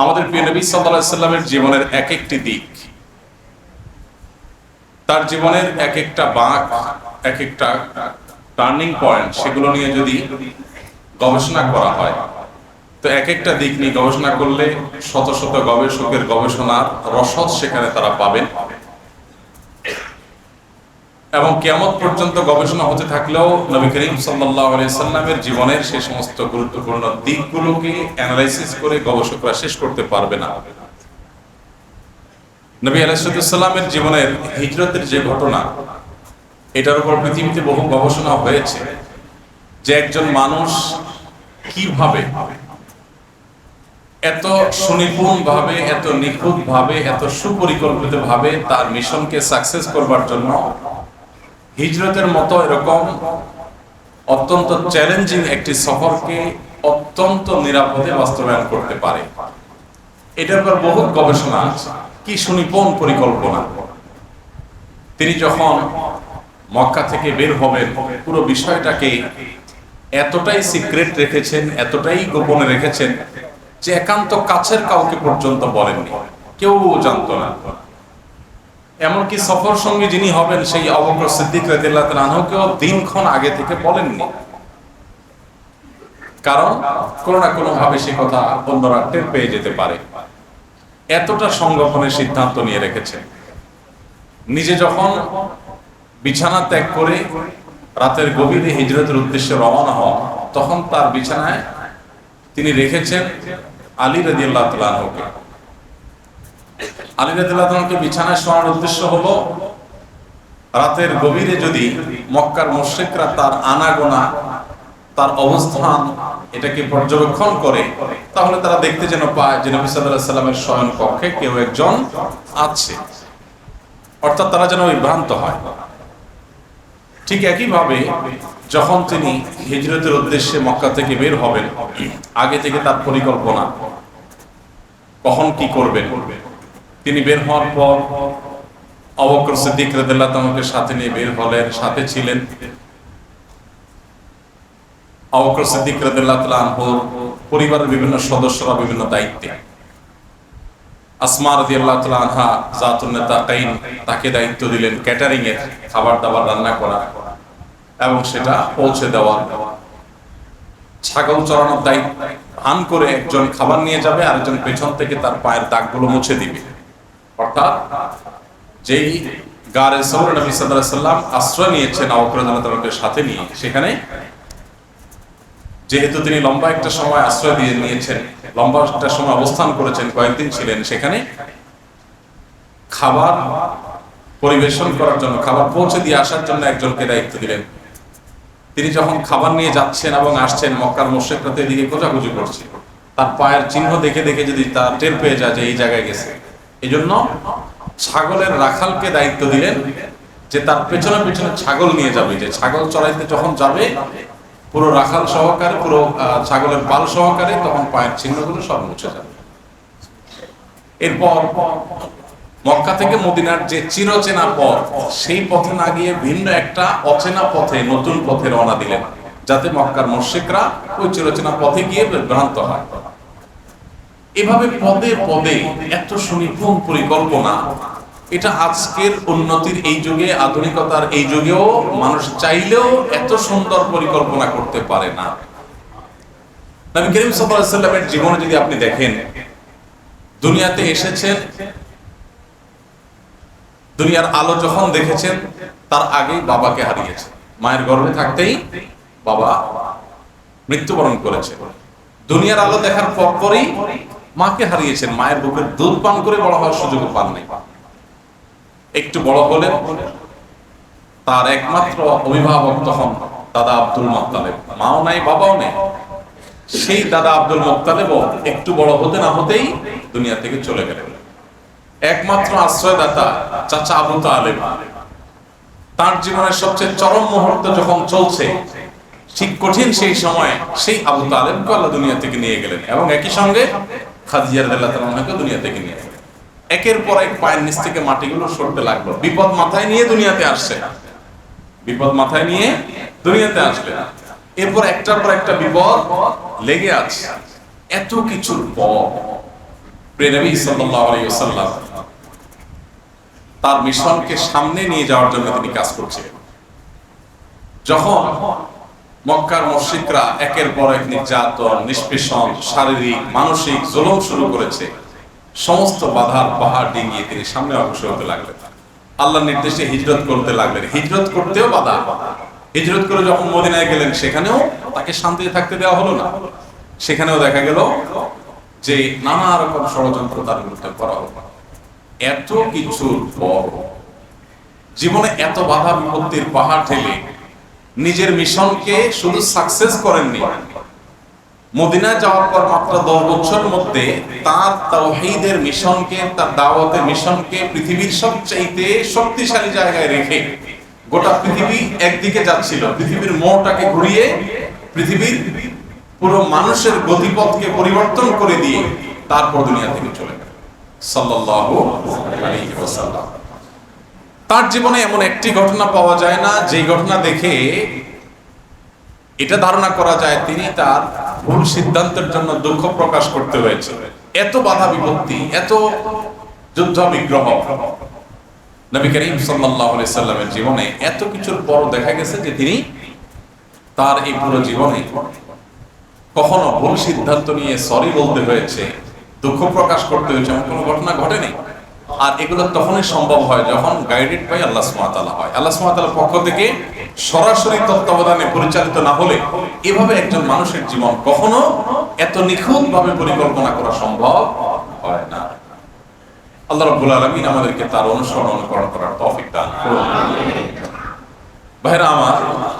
আমাদের প্রিয় নবী সাল্লাল্লাহু আলাইহি সাল্লামের জীবনের এক একটি দিক, তার জীবনের এক একটা বাঁক, এক একটা টার্নিং পয়েন্ট, সেগুলো নিয়ে যদি গবেষণা করা হয়, তো এক একটা দিক নিয়ে গবেষণা করলে শত শত গবেষকের গবেষণার রসদ সেখানে তারা পাবেন। এবং কিয়ামত পর্যন্ত গবেষণা হতে থাকলেও নবী করিম সাল্লাল্লাহু আলাইহি সাল্লামের জীবনের সেই সমস্ত গুরুত্বপূর্ণ দিকগুলোকে অ্যানালাইসিস করে গবেষকরা শেষ করতে পারবে না। নবী আলাইহিস সালামের জীবনের হিজরতের যে ঘটনা, এটার উপর পৃথিবীতে বহু গবেষণা হয়েছে যে একজন মানুষ কিভাবে এত সুনিপুণ ভাবে, এত নিখুঁত ভাবে, এত সুপরিকল্পিত ভাবে তার মিশনকে সাকসেস করবার জন্য হিজরতের মতো এরকম অত্যন্ত চ্যালেঞ্জিং একটি সফরকে অত্যন্ত নিরাপদে বাস্তবায়ন করতে পারে। এটার উপর বহুত গবেষণা আছে। কি সুনিপুণ পরিকল্পনা! তিনি যখন মক্কা থেকে বের হবেন, পুরো বিষয়টাকে এতটাই সিক্রেট রেখেছেন, এতটাই গোপনে রেখেছেন যে একান্ত কাছের কাউকে পর্যন্ত বলেননি, কেউ জানতো না। এমনকি সফর সঙ্গী যিনি হবেন সেই আবু বকর সিদ্দিক রাদিয়াল্লাহু তাআলা আনহুকেও দিনক্ষণ আগে থেকে বলেননি, কারণ কোনো না কোনো ভাবে সে কথা অন্যরা টের পেয়ে যেতে পারে। এতটা সংগঠনের সিদ্ধান্ত নিয়ে রেখেছেন। নিজে যখন বিছানা ত্যাগ করে রাতের গভীরে হিজরতের উদ্দেশ্যে রওনা হন, তখন তার বিছানায় তিনি রেখেছেন আলী রাদিয়াল্লাহু তাআলা আনহুকে। আলী রাদিয়াল্লাহু তাআলা আনহুকে বিছানায় শোয়ার উদ্দেশ্য হলো রাতের গভীরে যদি মক্কার মুশরিকরা তার আনাগোনা, তার অবস্থান এটাকে পর্যবেক্ষণ করে, তাহলে তারা দেখতে যেন পায় যে নবী সাল্লাল্লাহু আলাইহি সাল্লামের শয়ন কক্ষে কেউ একজন আছে, অর্থাৎ তারা যেন বিভ্রান্ত হয়। ঠিক একইভাবে যখন তিনি হিজরতের উদ্দেশ্যে মক্কা থেকে বের হবেন, আগে থেকে তার পরিকল্পনা কখন কি করবেন। তিনি বের হওয়ার পর আবু বকর সিদ্দিক রাদিয়াল্লাহু তাআলাকে সাথে নিয়ে বের হলেন, সাথে ছিলেন আবু বকর সিদ্দিক রাদিয়াল্লাহু তাআলা আনহুর পরিবারের বিভিন্ন সদস্যরা বিভিন্ন দায়িত্বে। আসমা রাদিয়াল্লাহু তাআলা আনহা জাতুন নাতাকাইন, তাকে দায়িত্ব দিলেন ক্যাটারিং এর, খাবার দাবার রান্না করা এবং সেটা পৌঁছে দেওয়া। ছাগল চড়ানোর দায়িত্ব, ভান করে একজন খাবার নিয়ে যাবে, আরেকজন পেছন থেকে তার পায়ের দাগগুলো মুছে দিবে। অর্থাৎ যেই গারে সওর নবী সাল্লাল্লাহু আলাইহি সাল্লাম আশ্রয় নিয়েছেন আবু বকর রাদিয়াল্লাহু তাআলাকে সাথে নিয়ে, সেখানে যেহেতু তিনি লম্বা একটা সময় আশ্রয় দিয়ে নিয়েছেন, লম্বা একটা সময় অবস্থান করেছেন, কয়েকদিন ছিলেন সেখানে, খাবার পরিবেশন করার জন্য, খাবার পৌঁছে দিয়ে আসার জন্য একজনকে দায়িত্ব দিলেন। তিনি যখন খাবার নিয়ে যাচ্ছেন এবং আসছেন, মক্কার মুশরিকরা এদিকে খোঁজাখুঁজি করছে, তার পায়ের চিহ্ন দেখে দেখে যদি তার টের পেয়ে যায় যে এই জায়গায় গেছে, এই জন্য ছাগলের রাখালকে দায়িত্ব দিলেন যে তার পেছনে পেছনে ছাগল নিয়ে যাবে, যে ছাগল চড়াইতে যখন যাবে পুরো রাখাল সহকারে, পুরো ছাগলের পাল সহকারে, তখন পায়ের চিহ্নগুলো সব মুছে যাবে। এরপর মক্কা থেকে মদিনার যে চিরচেনা পথ, সেই পথে না গিয়ে ভিন্ন একটা অচেনা পথে, নতুন পথে রওনা দিলেন, যাতে মক্কার মুশরিকরা ওই চিরচেনা পথে গিয়ে বিভ্রান্ত হয়। এভাবে পদে পদে এত সুনিপুণ পরিকল্পনা, এটা আজকের উন্নতির এই যুগে, আধুনিকতার এই যুগেও মানুষ চাইলেও এত সুন্দর পরিকল্পনা করতে পারে না। নবী করিম সাল্লাল্লাহু আলাইহি সাল্লামের জীবনে যদি আপনি দেখেন, দুনিয়াতে এসেছেন, দুনিয়ার আলো যখন দেখেছেন, তার আগেই বাবাকে হারিয়েছেন। মায়ের গর্ভে থাকতেই বাবা মৃত্যুবরণ করেছে। দুনিয়ার আলো দেখার পরপরই মাকে হারিয়েছেন, মায়ের বুকের দুধ পান করে বড় হওয়ার সুযোগ পান নাই। একটু বড় হলেন, তার একমাত্র অভিভাবক তখন দাদা আব্দুল মুত্তালিব, মাও নাই বাবাও নেই। সেই দাদা আব্দুল মুত্তালিবও একটু বড় হতে না হতেই দুনিয়া থেকে চলে গেলেন। একমাত্র আশ্রয়দাতা চাচা আবু তালেব, তার জীবনের সবচেয়ে চরম মুহূর্ত যখন চলছে, ঠিক কঠিন সেই সময় সেই আবু তালেবকে আল্লাহ দুনিয়া থেকে নিয়ে গেলেন, এবং একই সঙ্গে খাদিজা রাদিয়াল্লাহু তাআলা আনহাকে দুনিয়া থেকে নিয়ে গেলেন। একের পর এক পায়ের নিচ থেকে মাটিগুলো সরতে লাগলো। বিপদ মাথায় নিয়ে দুনিয়াতে আসছে, বিপদ মাথায় নিয়ে দুনিয়াতে আসলেন। এরপর একটার পর একটা বিপদ লেগে আছে। এত কিছুর পর প্রিয় নবী সাল্লাল্লাহু আলাইহি ওয়াসাল্লাম তার মিশনকে সামনে নিয়ে যাওয়ার জন্য তিনি কাজ করছিলেন। যখন মক্কার মুশরিকরা একের পর এক নির্যাতন, নিষ্পেষণ, শারীরিক, মানসিক জুলুম শুরু করেছে, সমস্ত বাধার পাহাড় ডিঙিয়ে তিনি সামনে অগ্রসর হতে লাগলেন। আল্লাহর নির্দেশে হিজরত করতে লাগলেন। হিজরত করতেও বাধা। হিজরত করে যখন মদিনায় গেলেন সেখানেও তাকে শান্তিতে থাকতে দেওয়া হলো না। সেখানেও দেখা গেল যে নানা রকম ষড়যন্ত্র তার বিরুদ্ধে করা হলো। এত কিছুর পর জীবনে এত বাধা বিপত্তির পাহাড় ঠেলে নিজের মিশনকে শুধু সাকসেস করেননি, মদিনায় যাওয়ার পর মাত্র 10 বছরের মধ্যে তার তাওহীদের মিশনকে, তার দাওয়াতের মিশনকে পৃথিবীর সবচাইতে শক্তিশালী জায়গায় রেখে গোটা পৃথিবী একদিকে যাচ্ছিল, পৃথিবীর মোড়টাকে ঘুরিয়ে পৃথিবীর পুরো মানুষের গতিপথকে পরিবর্তন করে দিয়ে তারপর দুনিয়া থেকে চলে গেল সাল্লাল্লাহু আলাইহি ওয়াসাল্লাম। তার জীবনে এমন একটি ঘটনা পাওয়া যায় না যে ঘটনা দেখে এটা ধারণা করা যায় তিনি তার ভুল সিদ্ধান্তের জন্য দুঃখ প্রকাশ করতে হয়েছে। এত বাধা বিপত্তি, এত যুদ্ধ বিগ্রহ নবী করিম সাল্লাল্লাহু আলাইহি সাল্লামের জীবনে এত কিছুর পর দেখা গেছে যে তিনি তার এই পুরো জীবনে কখনো ভুল সিদ্ধান্ত নিয়ে সরি বলতে হয়েছে, দুঃখ প্রকাশ করতে হয়েছে এমন কোনো ঘটনা ঘটেনি। আর এগুলো তখনই সম্ভব হয় যখন গাইডেড বাই আল্লাহ সুবহানাহু ওয়া তাআলা হয়। আল্লাহ সুবহানাহু ওয়া তাআলার পক্ষ থেকে সরাসরি তত্ত্বাবধানে পরিচালিত না হলে এভাবে একজন মানুষের জীবন কখনো এত নিখুঁতভাবে পরিকল্পনা করা সম্ভব হয় না। আল্লাহ রাব্বুল আলামিন আমাদেরকে তার অনুসরণ অনুকরণ করার তৌফিক দান করুন। ভাইরা আমার,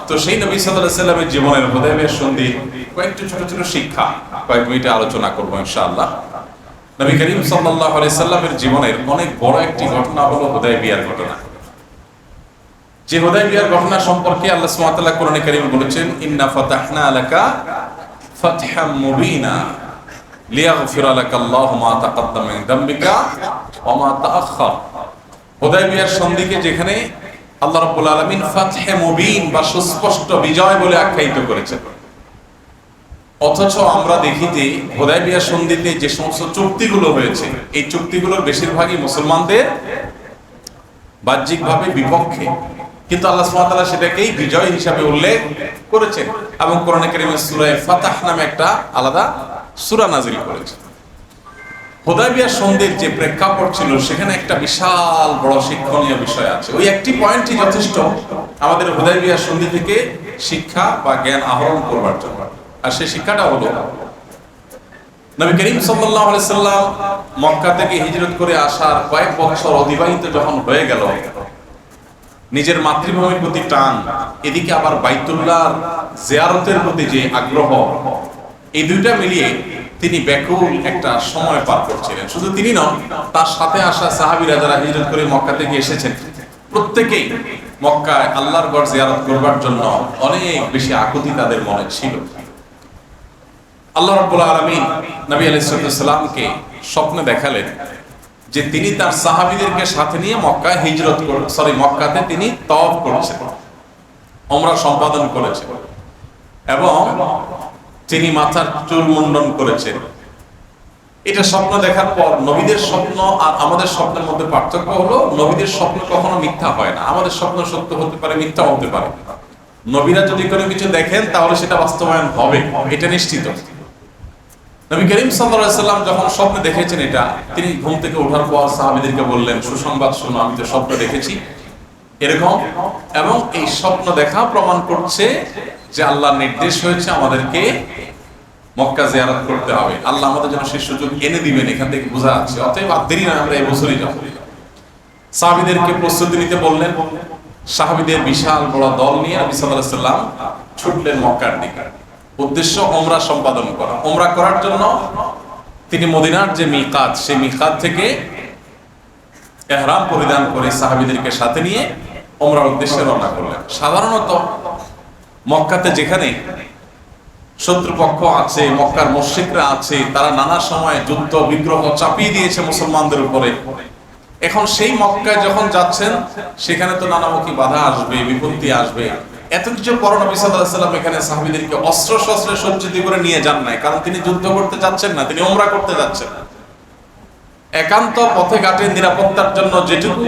তো সেই নবী সাল্লাল্লাহু আলাইহি সাল্লামের জীবনের হুদায়বিয়ার সন্ধি কয়েকটি ছোট ছোট শিক্ষা কয়েক মিনিটে আলোচনা করব ইনশাআল্লাহ। নবী করিম সাল্লাল্লাহু আলাইহি সাল্লামের জীবনের অনেক বড় একটি ঘটনা হলো হুদায়বিয়ার ঘটনা। যে হুদায়বিয়ার ঘটনা সম্পর্কে আল্লাহ সুবহানাহু ওয়া তাআলা কোরআনে কারীমে বলেছেন, ইন্না ফাতাহনা লাকা ফাতহাম মুবিনা লিয়াগফিরা লাকাল্লাহু মা তাকাদ্দামা মিন যামবিকা ওয়া মা তাআখার। হুদায়বিয়ার সন্ধিকে যেখানে আল্লাহ রাব্বুল আলামিন ফাতহে মুবিন বা সুস্পষ্ট বিজয় বলে আখ্যায়িত করেছেন, অথচ আমরা দেখি যে হুদায়বিয়ার সন্ধিতে যে সমস্ত চুক্তিগুলো হয়েছে এই চুক্তিগুলোর বেশিরভাগই মুসলমানদের বাহ্যিকভাবে বিপক্ষে, কিন্তু আল্লাহ সুবহানাহু ওয়া তাআলা সেটাকেই বিজয় হিসাবে উল্লেখ করেছেন এবং কোরআনে কারীমে সূরা ফাতহ নামে একটা আলাদা সূরা নাযিল করেছেন। হুদায়বিয়ার সন্ধির যে প্রেক্ষাপট ছিল সেখানে একটা বিশাল বড় শিক্ষণীয় বিষয় আছে। ওই একটি পয়েন্টই যথেষ্ট আমাদের হুদায়বিয়ার সন্ধি থেকে শিক্ষা বা জ্ঞান আহরণ করবার জন্য। আর সেই শিক্ষাটা হলো, নবী করিম সাল্লাল্লাহু আলাইহি সাল্লাম মক্কা থেকে হিজরত করে আসার কয়েক বছর অতিবাহিত যখন হয়ে গেল, নিজের মাতৃভূমির প্রতি টান, এদিকে আবার বাইতুল্লাহ জিয়ারতের প্রতি যে আগ্রহ, এই দুইটা মিলিয়ে তিনি ব্যাকুল একটা সময় পার করছিলেন। শুধু তিনি নন, তার সাথে আসা সাহাবীরা যারা হিজরত করে মক্কা থেকে এসেছেন প্রত্যেকেই মক্কায় আল্লাহর ঘর জিয়ারত করবার জন্য অনেক বেশি আকুতি তাদের মনে ছিল। আল্লাহ রাব্বুল আলামিন নবী আলাইহিস সালামকে স্বপ্নে দেখালেন যে তিনি তার সাহাবীদেরকে সাথে নিয়ে মক্কায় হিজরত মক্কাতে তিনি তওয়াফ করছেন, উমরা সম্পাদন করেছেন এবং তিনি মাথার চুল মুন্ডন করেছেন। এটা স্বপ্ন দেখার পর নবীদের স্বপ্ন আর আমাদের স্বপ্নের মধ্যে পার্থক্য হলো, নবীদের স্বপ্ন কখনো মিথ্যা হয় না। আমাদের স্বপ্ন সত্য হতে পারে, মিথ্যা হতে পারে। নবীরা যদি কোনো কিছু দেখেন তাহলে সেটা বাস্তবায়ন হবে, এটা নিশ্চিত। নবী করিম সাল্লাল্লাহু আলাইহি সাল্লাম যখন স্বপ্নে দেখেছেন এটা, তিনি ঘুম থেকে ওঠার পর সাহাবীদেরকে বললেন, সুসংবাদ শোনো, আমি তো স্বপ্ন দেখেছি এরকম, এবং এই স্বপ্ন দেখা প্রমাণ করছে যে আল্লাহর নির্দেশ হয়েছে আমাদেরকে মক্কা জিয়ারত করতে হবে। আল্লাহ আমাদের জন্য সেই সুযোগ এনে দিবেন, এখান থেকে বোঝা যাচ্ছে। অতএব আর দেরি নয়, আমরা এই বছরই যাব। সাহাবীদেরকে প্রস্তুতি নিতে বললেন। সাহাবীদের বিশাল বড় দল নিয়ে নবী সাল্লাল্লাহু আলাইহি সাল্লাম ছুটলেন মক্কার দিকে। উদ্দেশ্য উমরা সম্পাদন করা। উমরা করার জন্য তিনি মদিনার যে মিকাত, সেই মিকাত থেকে ইহরাম পরিধান করে সাহাবীদেরকে সাথে নিয়ে উমরার উদ্দেশ্যে রওনা করলেন। সাধারণত মক্কাতে যেখানে শত্রুপক্ষ আছে, মক্কার মুশরিকরা আছে, তারা নানা সময় যুদ্ধ বিগ্রহ চাপিয়ে দিয়েছে মুসলমানদের উপরে। এখন সেই মক্কায় যখন যাচ্ছেন সেখানে তো নানামুখী বাধা আসবে, বিপত্তি আসবে। এত কিছু পর নবী সাল্লাল্লাহু আলাইহি সাল্লাম এখানে সাহাবীদেরকে অস্ত্র শস্ত্রে সজ্জিত করে নিয়ে যান নাই, কারণ তিনি যুদ্ধ করতে যাচ্ছেন না, তিনি উমরা করতে যাচ্ছেন। একান্ত পথে ঘাটে নিরাপত্তার জন্য যেটুকু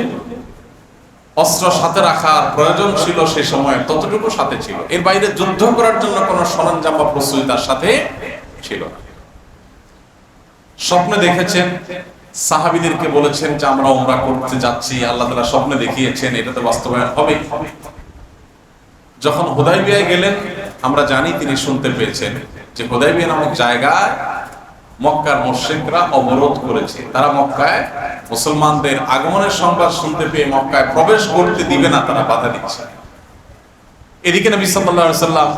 অস্ত্র সাথে রাখার প্রয়োজন ছিল সে সময় ততটুকু সাথে ছিল, এর বাইরে যুদ্ধ করার জন্য কোনো সরঞ্জাম বা প্রস্তুতি তার সাথে ছিল না। স্বপ্নে দেখেছেন, সাহাবীদেরকে বলেছেন যে আমরা উমরা করতে যাচ্ছি, আল্লাহ তাআলা স্বপ্নে দেখিয়েছেন, এটা তো বাস্তবায়ন হবে। যখন হুদায়বিয়ায় গেলেন, আমরা জানি তিনি শুনতে পেয়েছেন যে হুদায়বিয়া নামক জায়গায় মক্কার মুশরিকরা অবরোধ করেছে, তারা মক্কায় মুসলমানদের আগমনের সংবাদ শুনতে পেয়ে মক্কায় প্রবেশ করতে দিবে না, তারা বাধা দিচ্ছে। এদিকে নবী সাল্লাল্লাহু আলাইহি ওয়াসাল্লাম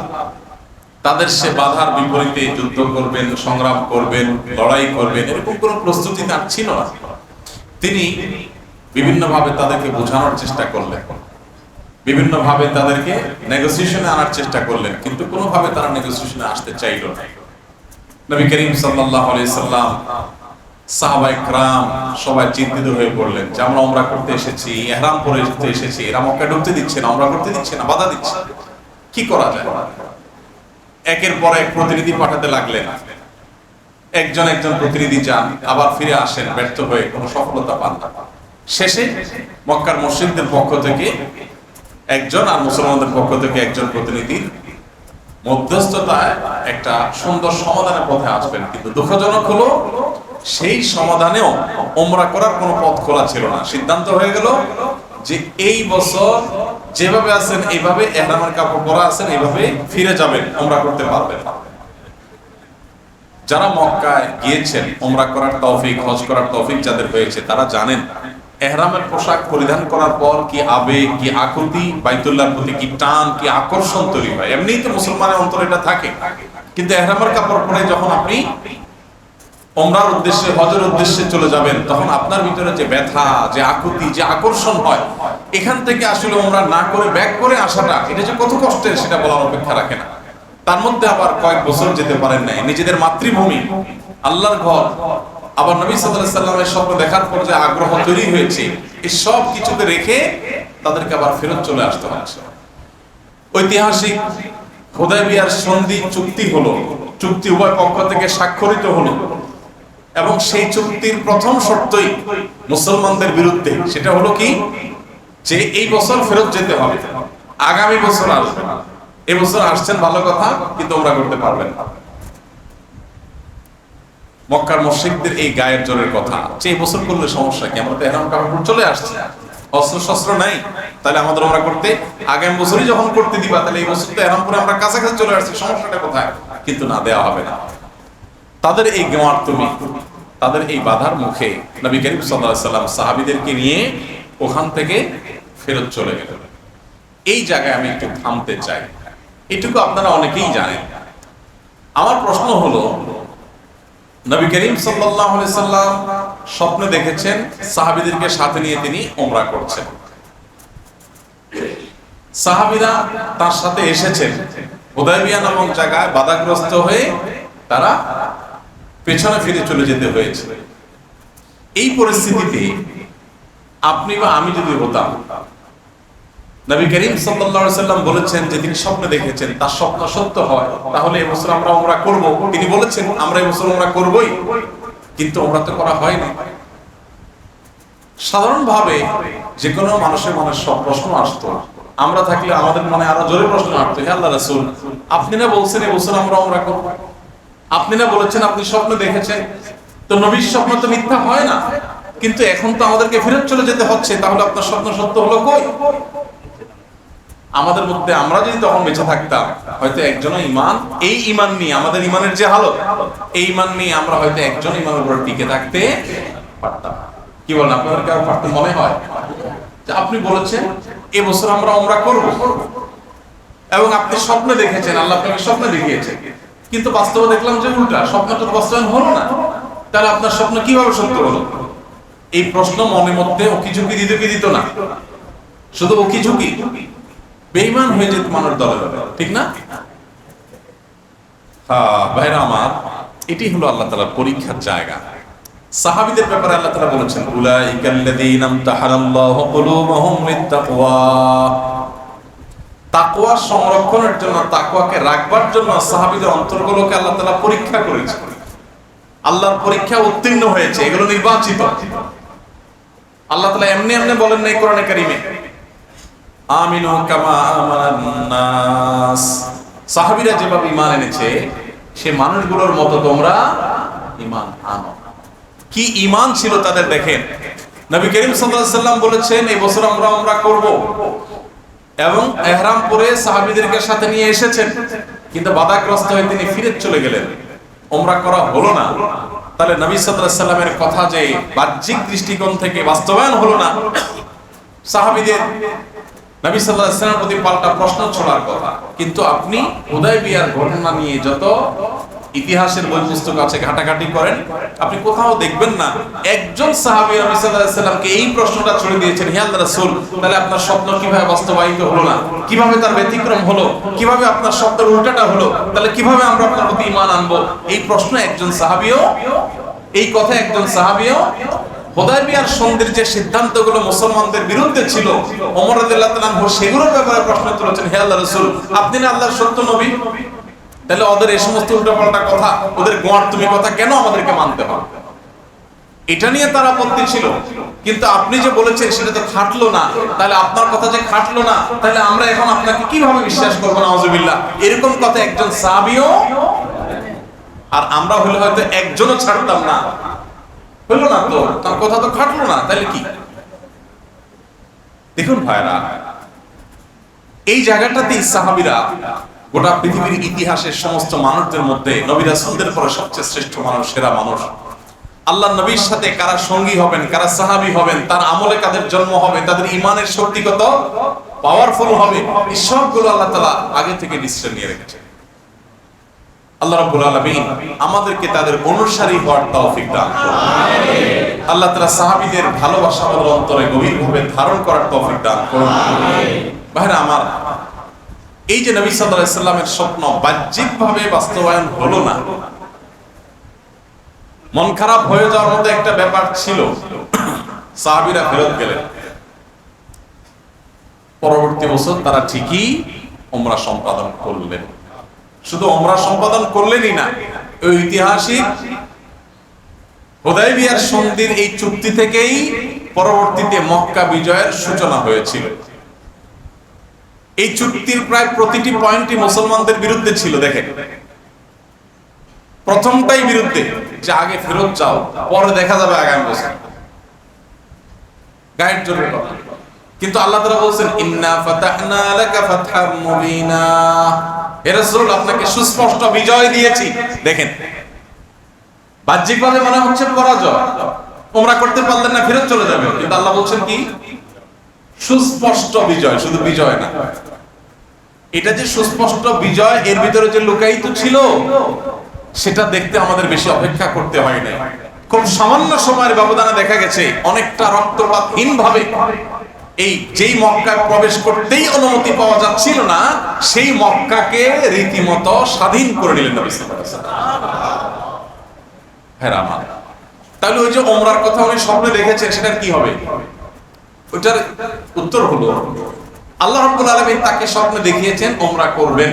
তাদের সে বাধার বিপরীতে যুদ্ধ করবেন, সংগ্রাম করবেন, লড়াই করবেন, এরকম কোনো প্রস্তুতি তার ছিল না। তিনি বিভিন্নভাবে তাদেরকে বোঝানোর চেষ্টা করলেন, বিভিন্নভাবে তাদেরকে নেগোসিয়েশনে আনার চেষ্টা করলেন, কিন্তু কোনোভাবে তারা নেগোসিয়েশনে আসতে চাইল না। নবী করিম সাল্লাল্লাহু আলাইহি সাল্লাম, সাহাবায়ে কেরাম সবাই চিন্তিত হয়ে পড়লেন যে আমরা উমরা করতে এসেছি, ইহরাম পরে এসেছি, এরা মক্কা ঢুকতে দিচ্ছে না, উমরা করতে দিচ্ছে না, বাধা দিচ্ছে, কি করা যায়? একের পর এক প্রতিনিধি পাঠাতে লাগলেন। একজন একজন প্রতিনিধি যান, আবার ফিরে আসেন ব্যর্থ হয়ে, কোনো সফলতা পান না। শেষে মক্কার মুশরিকদের পক্ষ থেকে একজন আর মুসলমানদের পক্ষ থেকে একজন প্রতিনিধি মধ্যস্থতায় একটা সুন্দর সমাধানের পথে আসবেন, কিন্তু দুঃখজনক হলো সেই সমাধানেও উমরা করার কোনো পথ খোলা ছিল না। সিদ্ধান্ত হয়ে গেল যে এই বছর যেভাবে আছেন এইভাবে ইহরামের কাপড় পরা আছেন এইভাবে ফিরে যাবেন, উমরা করতে পারবেন না। যারা মক্কায় গিয়েছেন উমরা করার তৌফিক, হজ করার তৌফিক যাদের হয়েছে, তারা জানেন ইহরামের পোশাক পরিধান করার পর কি আবেগ, কি আকুতি, বাইতুল্লাহর প্রতি কি টান, কি আকর্ষণ তৈরি হয়। এমনিই তো মুসলমানের অন্তরে এটা থাকে, কিন্তু ইহরামের কাপড় পরে যখন আপনি উমরার উদ্দেশ্যে, হজের উদ্দেশ্যে চলে যাবেন, তখন আপনার ভিতরে যে ব্যথা, যে আকুতি, যে আকর্ষণ হয়, এখান থেকে আসলে উমরা না করে ব্যাক করে আসাটা, এটা যে কত কষ্টের সেটা বলার অপেক্ষা রাখে না। তার মধ্যে আবার কয়েক বছর যেতে পারেন নাই, নিজেদের মাতৃভূমি, আল্লাহর ঘর, আবার নবী সাল্লাল্লাহু আলাইহি সাল্লামের স্বপ্ন দেখার পর যে আগ্রহ তৈরি হয়েছে, এই সব কিছুকে রেখে তাদেরকে আবার ফেরত চলে আসতে হচ্ছে। ঐতিহাসিক হুদায়বিয়ার সন্ধি চুক্তি হলো, চুক্তি উভয় পক্ষ থেকে স্বাক্ষরিত হলো, এবং সেই চুক্তির প্রথম শর্তই মুসলমানদের বিরুদ্ধে, সেটা হলো কি, যে এই বছর ফেরত যেতে হবে, আগামী বছর আসবে। এই বছর আসছেন ভালো কথা, কিন্তু উমরা করতে পারবেন না। মক্কার মুশরিকদের এই গায়ের জোরের কথা যে এই বছর করলে সমস্যা কি, আমরা তো ইহরাম কাপড় চলে আসছে, অস্ত্র শস্ত্র নাই, তাহলে আমাদের উমরা করতে আগামী বছরই যখন করতে দিবা, তাহলে এই বছর তো ইহরাম পরে আমরা কাছাকাছি চলে আসছি, সমস্যাটা কোথায়? কিন্তু না, দেওয়া হবে না। তাদের এই গেমার তুমি, তাদের এই বাধার মুখে নবী করিম সাল্লাল্লাহু আলাইহি সাল্লাম সাহাবীদেরকে নিয়ে ওখান থেকে ফেরত চলে গেলেন। এই জায়গায় আমি একটু থামতে চাই, এটুকু আপনারা অনেকেই জানেন। আমার প্রশ্ন হলো, নবী করিম সাল্লাল্লাহু আলাইহি সাল্লাম স্বপ্নে দেখেছেন সাহাবীদেরকে সাথে নিয়ে তিনি উমরা করছেন, সাহাবীরা তার সাথে এসেছেন, হুদায়বিয়া নামক জায়গায় বাধাগ্রস্ত হয়ে তারা পেছনে ফিরে চলে যেতে হয়েছে। এই পরিস্থিতিতে আপনি বা আমি যদি হতাম, নবী করিম সাল্লাল্লাহু আলাইহি সাল্লাম বলেছেন যে তিনি স্বপ্নে দেখেছেন, তার স্বপ্ন সত্য হয়, তাহলে এই বছর আমরা উমরা করব। তিনি বলেছেন আমরা এই বছর উমরা করবই, কিন্তু উমরা তো করা হয়নি। সাধারণভাবে যে কোনো মানুষের মনে সব প্রশ্ন আসতো, আমরা থাকলে আমাদের মনে আরো জোরে প্রশ্ন আসতো, হে আল্লাহর রাসূল, আপনি না বলছেন এই বছর আমরা উমরা করব, আপনি না বলেছেন আপনি স্বপ্ন দেখেছেন, তো নবীর স্বপ্ন তো মিথ্যা হয় না, কিন্তু এখন তো আমাদেরকে ফেরত চলে যেতে হচ্ছে, তাহলে আপনার স্বপ্ন সত্য হলো কই? আমাদের মধ্যে আমরা যদি তখন বেঁচে থাকতাম, হয়তো একজনও ঈমান, এই ঈমান নিয়ে আমাদের ঈমানের যে হালত, এই ঈমান নিয়ে আমরা হয়তো একজন ঈমানের উপর টিকে থাকতে পারতাম। কি বলেন, আপনাদের কারো পারতে মনে হয় যে আপনি বলেছেন এই বছর আমরা উমরা করব, এবং আপনি স্বপ্নে দেখেছেন, আল্লাহ আপনাকে স্বপ্নে দেখিয়েছেন, কিন্তু বাস্তবে দেখলাম যে উল্টা, স্বপ্নটা বাস্তবায়ন হলো না, তাহলে আপনার স্বপ্ন কিভাবে সত্য হলো? এই প্রশ্ন মনের মধ্যে ওকি ঝুঁকি দিত কি দিত না? শুধু ওকি ঝুঁকি, বেঈমান হয়ে যেত মানুষ দলে দলে, ঠিক না? হ্যাঁ ভাইরা আমার, এটি হলো আল্লাহ তাআলার পরীক্ষার জায়গা। সাহাবীদের ব্যাপারে আল্লাহ তাআলা বলেছেন, উলাইকাল্লাযীনা ইমতাহানাল্লাহু কুলুবাহুম লিত্তাকওয়া, তাকওয়া সংরক্ষণের জন্য, তাকওয়াকে রাখবার জন্য সাহাবীদের অন্তরগুলোকে আল্লাহ তাআলা পরীক্ষা করেছেন। আল্লাহর পরীক্ষা উত্তীর্ণ হয়েছে, এগুলো নির্বাচিত। আল্লাহ তাআলা এমনি এমনি বলেন নাই কোরআনে কারীমে আমিনু কামা আমানান নাস, সাহাবীরা যেভাবে ঈমান এনেছে সে মানুষগুলোর মতো তোমরা ঈমান আনো। কি ঈমান ছিল তাদের দেখেন। নবী করিম সাল্লাল্লাহু আলাইহি সাল্লাম বলেছেন এই বছর আমরা উমরা করব, এবং ইহরাম পরে সাহাবীদেরকে সাথে নিয়ে এসেছেন, কিন্তু বাধাগ্রস্ত হয়ে তিনি ফিরে চলে গেলেন, উমরা করা হলো না। তাহলে নবী সাল্লাল্লাহু আলাইহি সাল্লামের কথা যে বাহ্যিক দৃষ্টিকোণ থেকে বাস্তবায়ন হলো না, সাহাবীদের নবী সাল্লাল্লাহু আলাইহি ওয়াসাল্লামের প্রতি পাল্টা প্রশ্ন ছড়ার কথা। কিন্তু আপনি হুদায়বিয়ার ঘটনা নিয়ে যত ইতিহাসের বই পুস্তক আছে ঘাটাঘাটি করেন, আপনি কোথাও দেখবেন না একজন সাহাবী নবী সাল্লাল্লাহু আলাইহি ওয়াসাল্লামকে এই প্রশ্নটা ছড়ে দিয়েছেন, হে আল্লাহর রাসূল, তাহলে আপনার স্বপ্ন কিভাবে বাস্তবায়িত হলো না, কিভাবে তার ব্যতিক্রম হলো, কিভাবে আপনার স্বপ্নের উল্টাটা হলো, তাহলে কিভাবে আমরা আপনার প্রতি ঈমান আনবো? এই প্রশ্ন একজন সাহাবীও, এই কথা একজন সাহাবীও হুদায়বিয়ার সন্ধির যে সিদ্ধান্তগুলো মুসলমানদের বিরুদ্ধে ছিল, ওমর রাদিয়াল্লাহু তাআলা আনহু সেগুলোর ব্যাপারে প্রশ্ন তুলেছেন, হে আল্লাহর রাসূল, আপনি না আল্লাহর সত্য নবী, তাহলে ওদের এই সমস্ত উল্টাপাল্টা কথা, ওদের গোয়ার তুমি কথা কেন আমাদেরকে মানতে হবে? এটা নিয়ে তার আপত্তি ছিল। কিন্তু আপনি যে বলেছেন সেটা তো খাটলো না, তাহলে আপনার কথা যে খাটলো না, তাহলে আমরা এখন আপনাকে কিভাবে বিশ্বাস করবো? নাউজুবিল্লাহ, এরকম কথা একজন সাহাবীও, আর আমরা হলে হয়তো একজনও ছাড়তাম না। হলো না তো, তার কথা তো খাটলো না, তাহলে কি? দেখুন ভাইরা, এই জায়গাটাতেই সাহাবীরা গোটা পৃথিবীর ইতিহাসের সমস্ত মানুষদের মধ্যে নবী রাসূলদের পরে সবচেয়ে শ্রেষ্ঠ মানুষ, সেরা মানুষ। আল্লাহ নবীর সাথে কারা সঙ্গী হবেন, কারা সাহাবী হবেন, তার আমলে কাদের জন্ম হবে, তাদের ঈমানের শক্তি কত পাওয়ারফুল হবে, এই সবগুলো আল্লাহ তাআলা আগে থেকে ডিসিশন নিয়ে রেখেছেন। আল্লাহ রাব্বুল আলামিন আমাদেরকে তাদের অনুসারী হওয়ার তৌফিক দান করুন। আমিন। আল্লাহ তাআলা সাহাবীদের ভালোবাসা আমাদের অন্তরে গভীরভাবে ধারণ করার তৌফিক দান করুন। আমিন। ভাইরা আমার, এই যে নবী সাল্লাল্লাহু আলাইহি সাল্লামের স্বপ্ন বাহ্যিকভাবে বাস্তবায়ন হলো না, মন খারাপ হয়ে যাওয়ার মতো একটা ব্যাপার ছিল। সাহাবীরা ফেরত গেলেন, পরবর্তী বছর তারা ঠিকই উমরা সম্পাদন করলেন। শুধু উমরা সম্পাদন করলেনই না, ঐতিহাসিক হুদায়বিয়ার সন্ধির এই চুক্তি থেকেই পরবর্তীতে মক্কা বিজয়ের সূচনা হয়েছিল। এই চুক্তির প্রায় প্রতিটি পয়েন্টই মুসলমানদের বিরুদ্ধে ছিল। দেখেন, প্রথমটাই বিরুদ্ধে, যে আগে ফেরত যাও, পরে দেখা যাবে আগামী বছর, গায়ের জোরের কথা। কিন্তু আল্লাহ তাআলা বলেন, ইন্না ফাতাহনা লাকা ফাতহাম মুবিনা, হে রাসূল, আপনাকে সুস্পষ্ট বিজয় দিয়েছি। দেখেন, বাহ্যিকভাবে মনে হচ্ছে পরাজয়, উমরা করতে পারলেন না, ফেরত চলে যাবেন, কিন্তু আল্লাহ বলছেন কি? সুস্পষ্ট বিজয়, শুধু বিজয় না। এটা যে সুস্পষ্ট বিজয়, এর ভিতরে যে লুকায়িত ছিল সেটা দেখতে আমাদের বেশি অপেক্ষা করতে হয় না। খুব সামান্য সময়ের ব্যবধানে দেখা গেছে অনেকটা রক্তপাতহীন ভাবে এই যেই মক্কায় প্রবেশ করতেই অনুমতি পাওয়া যাচ্ছিল না, সেই মক্কাকে রীতিমতো স্বাধীন করে নিলেন নবী সাল্লাল্লাহু আলাইহি ওয়াসাল্লাম। হ্যাঁ আমার, তাহলে ওই যে উমরার কথা উনি স্বপ্নে দেখেছেন, সেটার কি হবে? ওইটার উত্তর হলো, আল্লাহ রাব্বুল আলামিন তাকে স্বপ্নে দেখিয়েছেন উমরা করবেন।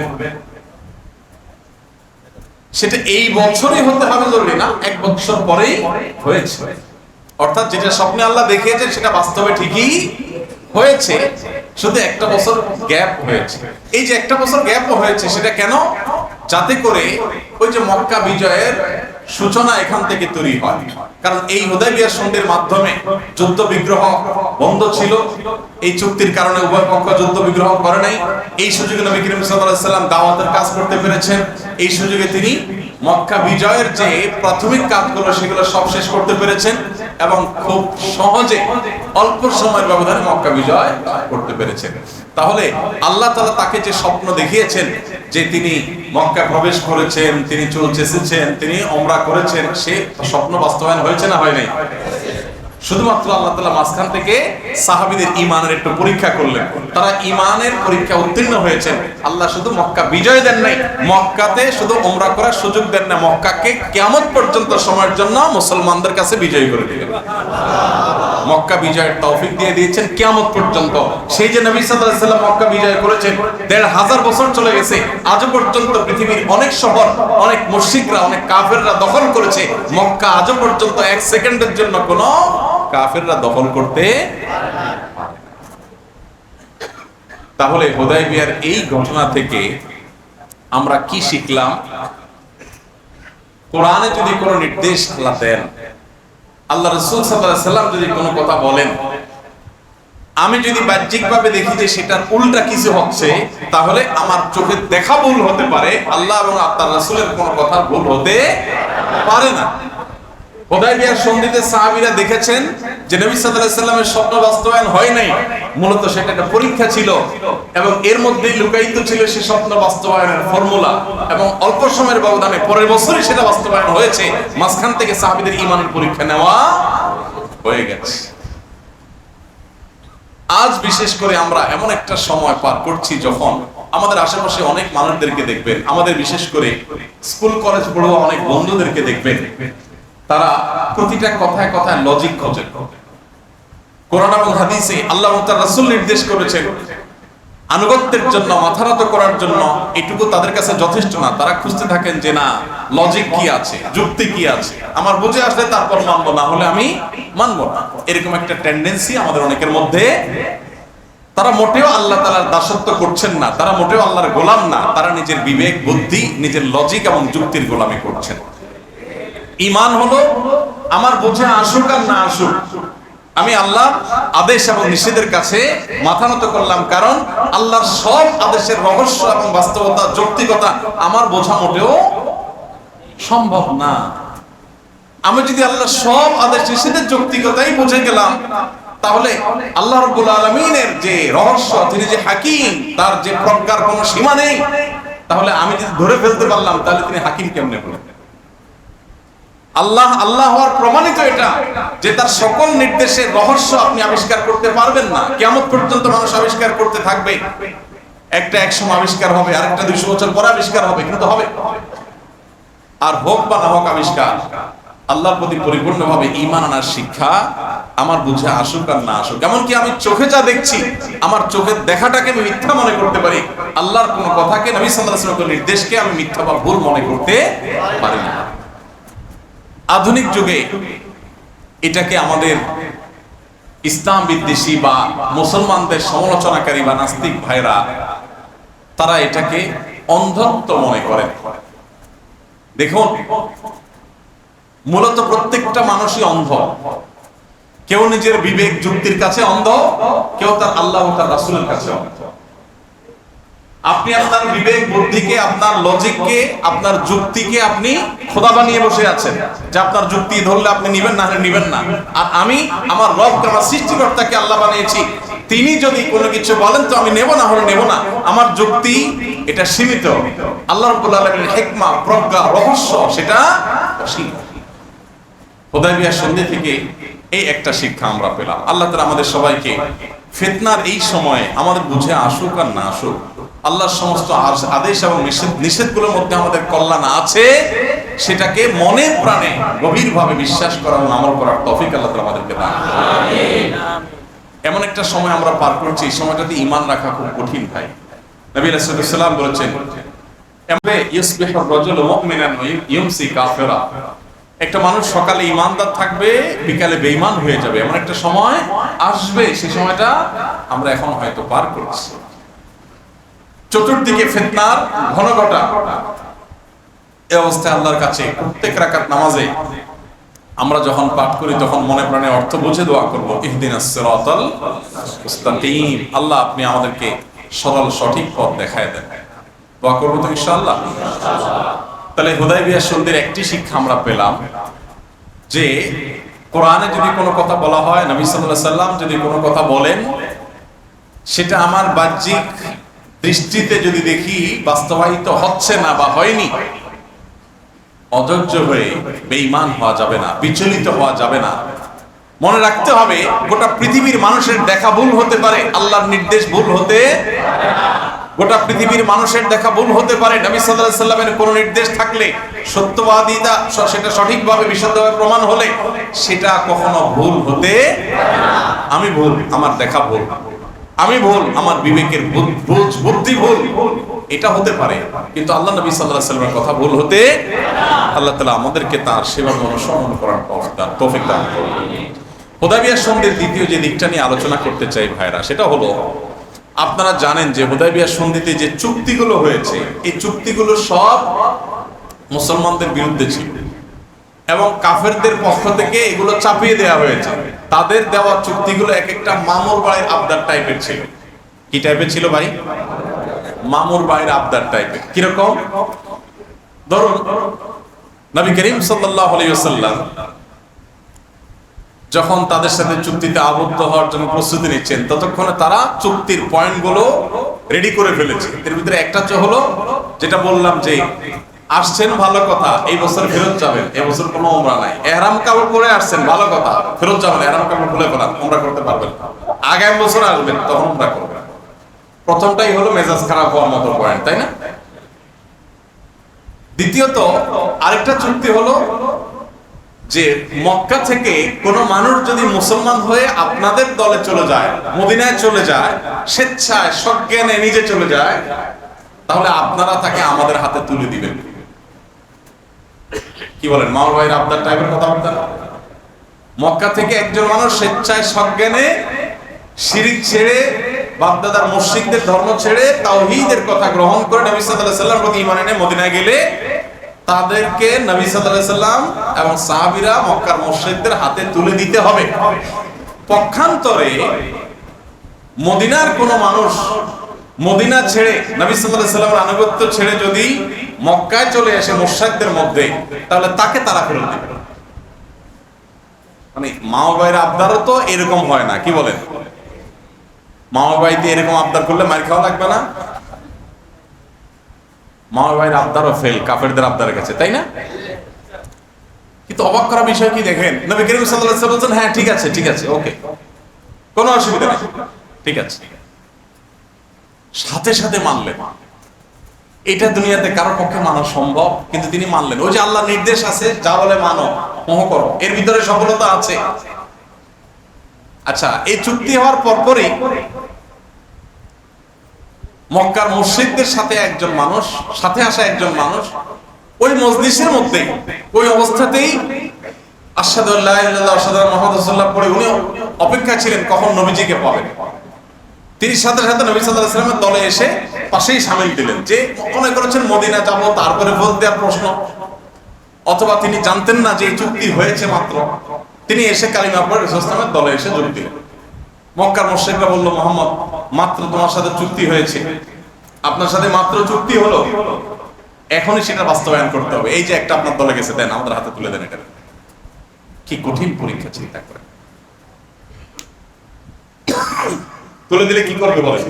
সেটা এই বছরই হতে হবে জরুরি না, এক বছর পরেই হয়েছে। অর্থাৎ যেটা স্বপ্নে আল্লাহ দেখিয়েছেন সেটা বাস্তবে ঠিকই হয়েছে, শুধু একটা বছর গ্যাপ হয়েছে। এই যে একটা বছর গ্যাপ হয়েছে, সেটা কেন? যাতে করে ওই যে মক্কা বিজয়ের সূচনা এখান থেকে তৈরি হয়। কারণ এই হুদায়বিয়ার সন্ধির মাধ্যমে যুদ্ধ বিগ্রহ বন্ধ ছিল। এই চুক্তির কারণে উভয় পক্ষ যুদ্ধ বিগ্রহ করে নাই। এই সুযোগে নবী করিম সাল্লাল্লাহু আলাইহি ওয়াসাল্লাম দাওয়াতের কাজ করতে পেরেছেন। এই সুযোগে তিনি মক্কা বিজয়ের যে প্রাথমিক কাজগুলো সেগুলো সব শেষ করতে পেরেছেন, এবং খুব সহজে অল্প সময়ের ব্যবধানে মক্কা বিজয় করতে পেরেছেন। তাহলে আল্লাহ তাআলা তাকে যে স্বপ্ন দেখিয়েছেন যে তিনি মক্কা প্রবেশ করেছেন, তিনি চলছে এসেছেন, তিনি উমরা করেছেন, সে স্বপ্ন বাস্তবায়ন হয়েছে না হয় নাই? শুধুমাত্র আল্লাহ তাআলা মাঝখান থেকে সাহাবীদের ঈমানের একটু পরীক্ষা করলেন, তারা ঈমানের পরীক্ষা উত্তীর্ণ হয়েছেন। আল্লাহ শুধু মক্কা বিজয় দেন নাই, মক্কাতে শুধু উমরা করার সুযোগ দেন না, মক্কাকে কিয়ামত পর্যন্ত সময়ের জন্য মুসলমানদের কাছে বিজয়ী করে দিলেন। মক্কা বিজয়ের তৌফিক দিয়ে দিয়েছেন কিয়ামত পর্যন্ত। সেই যে নবী সাল্লাল্লাহু আলাইহি ওয়াসাল্লাম মক্কা বিজয় করেছেন, ১৫০০ বছর চলে গেছে, আজও পর্যন্ত পৃথিবীর অনেক শহর, অনেক মুশরিকরা, অনেক কাফেররা দখল করেছে, মক্কা আজও পর্যন্ত এক সেকেন্ডের জন্য কোনো কাফেররা দখল করতে পারে না। তাহলে হুদায়বিয়ার এই ঘটনা থেকে আমরা কি শিখলাম? কোরআনে যদি কোনো নির্দেশ আল্লাহ দেন, আল্লাহ রাসূল সাল্লাল্লাহু আলাইহি ওয়াসাল্লাম যদি কোনো কথা বলেন, আমি যদি বাহ্যিকভাবে দেখি যে সেটার উল্টা কিছু হচ্ছে, তাহলে আমার চোখে দেখা ভুল হতে পারে, আল্লাহ এবং তার রাসূলের কোনো কথা ভুল হতে পারে না। হুদায়বিয়ার সন্ধিতে সাহাবীরা দেখেছেন যে নবী সাল্লাল্লাহু আলাইহি ওয়াসাল্লামের স্বপ্ন বাস্তবায়ন হয় নাই, মূলত সেটা একটা পরীক্ষা ছিল এবং এর মধ্যেই লুকায়িত ছিল সে স্বপ্ন বাস্তবায়নের ফর্মুলা, এবং অল্প সময়ের ব্যবধানে পরের বছরই সেটা বাস্তবায়ন হয়েছে। মাঝখান থেকে সাহাবীদের ঈমানের পরীক্ষা নেওয়া হয়ে গেছে। আজ বিশেষ করে আমরা এমন একটা সময় পার করছি যখন আমাদের আশেপাশে অনেক মানুষদেরকে দেখবেন, আমাদের বিশেষ করে স্কুল কলেজ পড়ুয়া অনেক বন্ধুদেরকে দেখবেন, তারা প্রতিটা কথায় কথায় লজিক খোঁজে। কোরআন এবং হাদিসে আল্লাহ এবং তার রাসূল নির্দেশ করেছেন আনুগত্যের জন্য, মাথা নত করার জন্য, এটুকু তাদের কাছে যথেষ্ট না। তারা খুঁজতে থাকেন যে না, লজিক কি আছে, যুক্তি কি আছে, আমার বুঝে আসলে তারপর মানবো, না হলে আমি মানবো না। এরকম একটা টেন্ডেন্সি আমাদের অনেকের মধ্যে। তারা মোটেও আল্লাহ তাআলার দাসত্ব করছেন না, তারা মোটেও আল্লাহর গোলাম না, তারা নিজের বিবেক, বুদ্ধি, নিজের লজিক এবং যুক্তির গোলামি করছেন। ঈমান হলো আমার বুঝে আসুক আর না আসুক, আমি আল্লাহ আদেশ এবং নিষেধের কাছে মাথা নত করলাম, কারণ আল্লাহর সব আদেশের রহস্য এবং বাস্তবতা, যৌক্তিকতা আমার বোঝা মোটেও সম্ভব না। আমি যদি আল্লাহর সব আদেশ নিষেধের যৌক্তিকতাই বুঝে গেলাম, তাহলে আল্লাহ রাব্বুল আলামিনের যে রহস্য, তিনি যে হাকিম, তার যে প্রজ্ঞার কোনো সীমা নেই, তাহলে আমি যদি ধরে ফেলতে পারলাম, তাহলে তিনি হাকিম কেমনে বলেন? আল্লাহ আল্লাহ হওয়ার প্রমাণিত এটা যে তার সকল নির্দেশের রহস্য আপনি আবিষ্কার করতে পারবেন না। কিয়ামত পর্যন্ত মানুষ আবিষ্কার করতে থাকবে, একটা এক সময় আবিষ্কার হবে, আরেকটা ২০০ বছর পরে আবিষ্কার হবে, কিন্তু হবে। আর হোক বা না হোক আবিষ্কার, আল্লাহর প্রতি পরিপূর্ণভাবে ঈমান আনার শিক্ষা আমার বুঝে আসুক আর না আসুক। এমনকি আমি চোখে যা দেখছি, আমার চোখের দেখাটাকে আমি মিথ্যা মনে করতে পারি, আল্লাহর কোন কথাকে, নবী সাল্লাল্লাহু আলাইহি ওয়াসাল্লামের নির্দেশকে আমি মিথ্যা বা ভুল মনে করতে পারি না। আধুনিক যুগে এটাকে আমাদের ইসলাম বিদ্বেষী বা মুসলমানদের সমালোচনাকারী বা নাস্তিক ভাইরা, তারা এটাকে অন্ধত্ব মনে করেন। দেখুন, মূলত প্রত্যেকটা মানুষই অন্ধ। কেউ নিজের বিবেক যুক্তির কাছে অন্ধ, কেউ তার আল্লাহ ও তার রাসূলের কাছে অন্ধ। আপনি আপনার বিবেক বুদ্ধিকে, আপনার লজিককে, আপনার যুক্তিকে আপনি খোদা বানিয়ে বসে আছেন, যে আপনার যুক্তি ধরলে আপনি নিবেন, না হলে নিবেন না। আর আমি আমার রবকে, আমার সৃষ্টিকর্তাকে আল্লাহ বানিয়েছি, তিনি যদি কোনো কিছু বলেন তো আমি নেব, না হলে নেব না। আমার যুক্তি এটা সীমিত, আল্লাহ রাব্বুল আলামিনের হিকমা, প্রজ্ঞা, রহস্য সেটা অসীম। হুদায়বিয়ার সন্ধি থেকে এই একটা শিক্ষা আমরা পেলাম। আল্লাহ তাআলা আমাদের সবাইকে ফিতনার এই সময়ে আমাদের বুঝে আসুক আর না আসুক, আল্লাহর সমস্ত আদেশ এবং নিষেধগুলোর মধ্যে আমাদের কল্যাণ আছে, সেটাকে মনে প্রাণে গভীরভাবে বিশ্বাস করা এবং আমল করার তৌফিক আল্লাহ তাআলা আমাদেরকে দান করুন। আমিন। এমন একটা সময় আমরা পার করছি, এই সময়টাতে ঈমান রাখা খুব কঠিন ভাই। নবী রাসূলুল্লাহ সাল্লাল্লাহু আলাইহি ওয়াসাল্লাম বলেছেন, এমবে ইউসবিহুর রাজুলু মুমিনান ওয়া ইউমসি কাফিরা। একটা মানুষ সকালে ঈমানদার থাকবে, বিকালে বেঈমান হয়ে যাবে, এমন একটা সময় আসবে, সেই সময়টা আমরা এখন হয়তো পার করছি। চতুর্দিকে ফিতনার ঘনঘটা, এই অবস্থায় আল্লাহর কাছে প্রত্যেক রাকাত নামাজে আমরা যখন পাঠ করি, তখন মনে প্রাণে অর্থ বুঝে দোয়া করব, ইহদিনাস সিরাতাল মুস্তাকিম। আল্লাহ আপনি আমাদেরকে সরল সঠিক পথ দেখায় দেন। দোয়া করব তো ইনশাআল্লাহ। তাহলে হুদায়বিয়ার সন্ধির একটি শিক্ষা আমরা পেলাম যে কোরআনে যদি কোনো কথা বলা হয়, নবী সাল্লাল্লাহু আলাইহি ওয়াসাল্লাম যদি কোনো কথা বলেন, সেটা আমার বাহ্যিক দৃষ্টিতে যদি দেখি বাস্তবায়িত হচ্ছে না বা হয়নি, অধৈর্য হয়ে বেঈমান হওয়া যাবে না, বিচলিত হওয়া যাবে না। মনে রাখতে হবে, গোটা পৃথিবীর মানুষের দেখা ভুল হতে পারে, আল্লাহর নির্দেশ ভুল হতে, গোটা পৃথিবীর মানুষের দেখা ভুল হতে পারে। নবী সাল্লাল্লাহু আলাইহি ওয়াসাল্লামের কোন নির্দেশ থাকলে সত্যবাদীতা সেটা সঠিকভাবে বিশুদ্ধভাবে প্রমাণ হলে সেটা কখনো ভুল হতে, আমি ভুল, আমার দেখা ভুল, আমি ভুল, আমার বিবেকের বুদ্ধি ভুল, এটা হতে পারে, কিন্তু আল্লাহ নবী সাল্লাল্লাহু আলাইহি ওয়াসাল্লামের কথা ভুল হতে, আল্লাহ তাআলা আমাদেরকে তার সেভাবে অনুসরণ করার তৌফিক দান করুন। হুদায়বিয়া সন্ধির দ্বিতীয় যে দিকটা নিয়ে আলোচনা করতে চাই ভাইরা, সেটা হলো, আপনারা জানেন যে হুদায়বিয়া সন্ধিতে যে চুক্তিগুলো হয়েছে, এই চুক্তিগুলো সব মুসলমানদের বিরুদ্ধে ছিল এবং কাফেরদের পক্ষ থেকে এগুলো চাপিয়ে দেওয়া হয়েছে। তাদের দেওয়া চুক্তিগুলো এক একটা মামুর বাড়ির আবদার টাইপের ছিল। কি টাইপের ছিল ভাই? মামুর বাড়ির আবদার টাইপের। কিরকম? ধরুন, নবী করিম সাল্লাল্লাহু আলাইহি ওয়াসাল্লাম যখন তাদের সাথে চুক্তিতে আবদ্ধ হওয়ার জন্য প্রস্তুতি নিচ্ছেন, ততক্ষণে তারা চুক্তির পয়েন্টগুলো রেডি করে ফেলেছে। এর ভিতরে একটা হলো যেটা বললাম যে আসছেন ভালো কথা, এই বছর ফেরত যাবেন, এই বছর কোনো উমরা নাই। ইহরাম কাপড় পরে আসছেন ভালো কথা, ফেরত যাবেন, ইহরাম কাপড় খুলে ফেলান, উমরা করতে পারবেন, আগামী বছর আসবেন তখন উমরা করবেন। প্রথমটাই হলো মেজাজ খারাপ হওয়ার মতো পয়েন্ট, তাই না? দ্বিতীয়ত আরেকটা চুক্তি হলো যে মক্কা থেকে কোন মানুষ যদি মুসলমান হয়ে আপনাদের দলে চলে যায়, মদিনায় চলে যায়, স্বেচ্ছায় সজ্ঞানে নিজে চলে যায়, তাহলে আপনারা তাকে আমাদের হাতে তুলে দিবেন। কি বলেন? মাওলানা ভাইয়ের আবদার টাইপের কথাবার্তা। মক্কা থেকে একজন মানুষ স্বেচ্ছায় সজ্ঞানে শিরিক ছেড়ে, বাপদাদার মুশরিকদের ধর্ম ছেড়ে তাওহীদের কথা গ্রহণ করে নবী সাল্লাল্লাহু আলাইহি ওয়াসাল্লামের প্রতি ঈমান এনে মদিনায় গেলে তাদেরকে নবী সাল্লাল্লাহু আলাইহি ওয়াসাল্লাম এবং সাহাবীরা মক্কার মুশরিকদের হাতে তুলে দিতে হবে। পক্ষান্তরে মদিনার কোন মানুষ মদিনা ছেড়ে নবী সাল্লাল্লাহু আলাইহি ওয়াসাল্লামের আনুগত্য ছেড়ে যদি মক্কায় চলে আসে মুশরিকদের মধ্যে, তাহলে তাকে তারা ফেরত দিবে। মানে মাওয়া ভাইয়ের আবদারও তো এরকম হয় না, কি বলেন? মাওয়া ভাই দিয়ে এরকম আবদার করলে মার খাওয়া লাগবে না? মাওয়া ভাইয়ের আবদারও ফেল কাফেরদের আবদারের কাছে, তাই না? কিন্তু অবাক করা বিষয় কি দেখেন, নবী করিম সাল্লাল্লাহু আলাইহি ওয়াসাল্লাম বলেন, হ্যাঁ ঠিক আছে, ঠিক আছে, ওকে, কোনো অসুবিধা নেই, ঠিক আছে, সাথে সাথে মানলেন। এটা দুনিয়াতে কারোর পক্ষে মানা সম্ভব, কিন্তু তিনি মানলেন। ওই যে আল্লাহর নির্দেশ আছে, যা বলে মানো, মোহ করো, এর ভিতরে সফলতা আছে। আচ্ছা, এই চুক্তি হওয়ার পরপরই মক্কার মুশরিকদের সাথে একজন মানুষ, সাথে আসা একজন মানুষ ওই মজলিসের মধ্যে, ওই অবস্থাতেই আশহাদু আল্লা ইলাহা ইল্লাল্লাহ আশহাদু আন্না মুহাম্মাদুর রাসূলুল্লাহ পড়ে উনি অপেক্ষা ছিলেন কখন নবীজিকে পাবেন। তিনি সাথে সাথে নবী সাল্লাল্লাহু আলাইহি ওয়াসাল্লামের দলে এসে পাশেই শামিল দিলেন। যে মনে করেছেন মদিনা যাব, তারপরে ফোন দেওয়ার প্রশ্ন, অথবা তিনি জানতেন না যে এই চুক্তি হয়েছে মাত্র, তিনি এসে কালিমা পড়ে রাসূল সাল্লাল্লাহু আলাইহি ওয়াসাল্লামের দলে এসে যোগ দিলেন। মক্কার মুশরিকরা বলল, মুহাম্মদ মাত্র তোমার সাথে চুক্তি হয়েছে, আপনার সাথে মাত্র চুক্তি হলো, এখনই সেটা বাস্তবায়ন করতে হবে। এই যে একটা আপনার দলে গেছে, দেন আমাদের হাতে তুলে দেন। এটা কি কঠিন পরীক্ষা, চিন্তা করেন। তুলে দিলে কি করবে বলেন?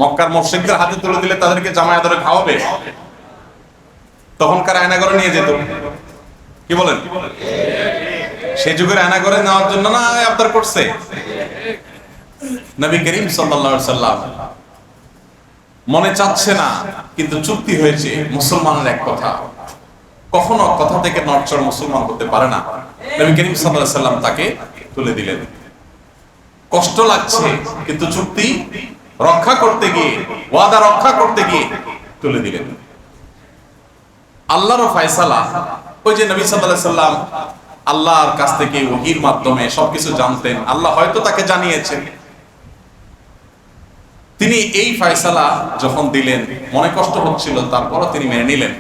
মক্কার মুশরিকদের হাতে তুলে দিলে তাদেরকে জামায়া ধরে খাওয়াবে? তখনকার আয়নাঘরে নিয়ে যেত, কি বলেন? সেই যুগের আয়নাঘরে নেওয়ার জন্য না আবদার করছে। নবী করিম সাল্লাল্লাহু আলাইহি ওয়াসাল্লাম মনে চাচ্ছে না, কিন্তু চুক্তি হয়েছে। মুসলমানের এক কথা, কখনো কথা থেকে নড়চড় মুসলমান হতে পারে না। নবী করিম সাল্লাল্লাহু আলাইহি ওয়াসাল্লাম তাকে তুলে দিলেন। কষ্ট লাগছে, কিন্তু চুক্তি রক্ষা করতে গিয়ে, ওয়াদা রক্ষা করতে গিয়ে তুলে দিলেন। আল্লাহর ফয়সালা, ওই যে নবী সাল্লাল্লাহু আলাইহি ওয়াসাল্লাম আল্লাহর কাছ থেকে ওহীর মাধ্যমে সবকিছু জানতেন, আল্লাহ হয়তো তাকে জানিয়েছেন। তিনি এই ফয়সালা যখন দিলেন, মনে কষ্ট হচ্ছিল, তারপরও তিনি মেনে নিলেন।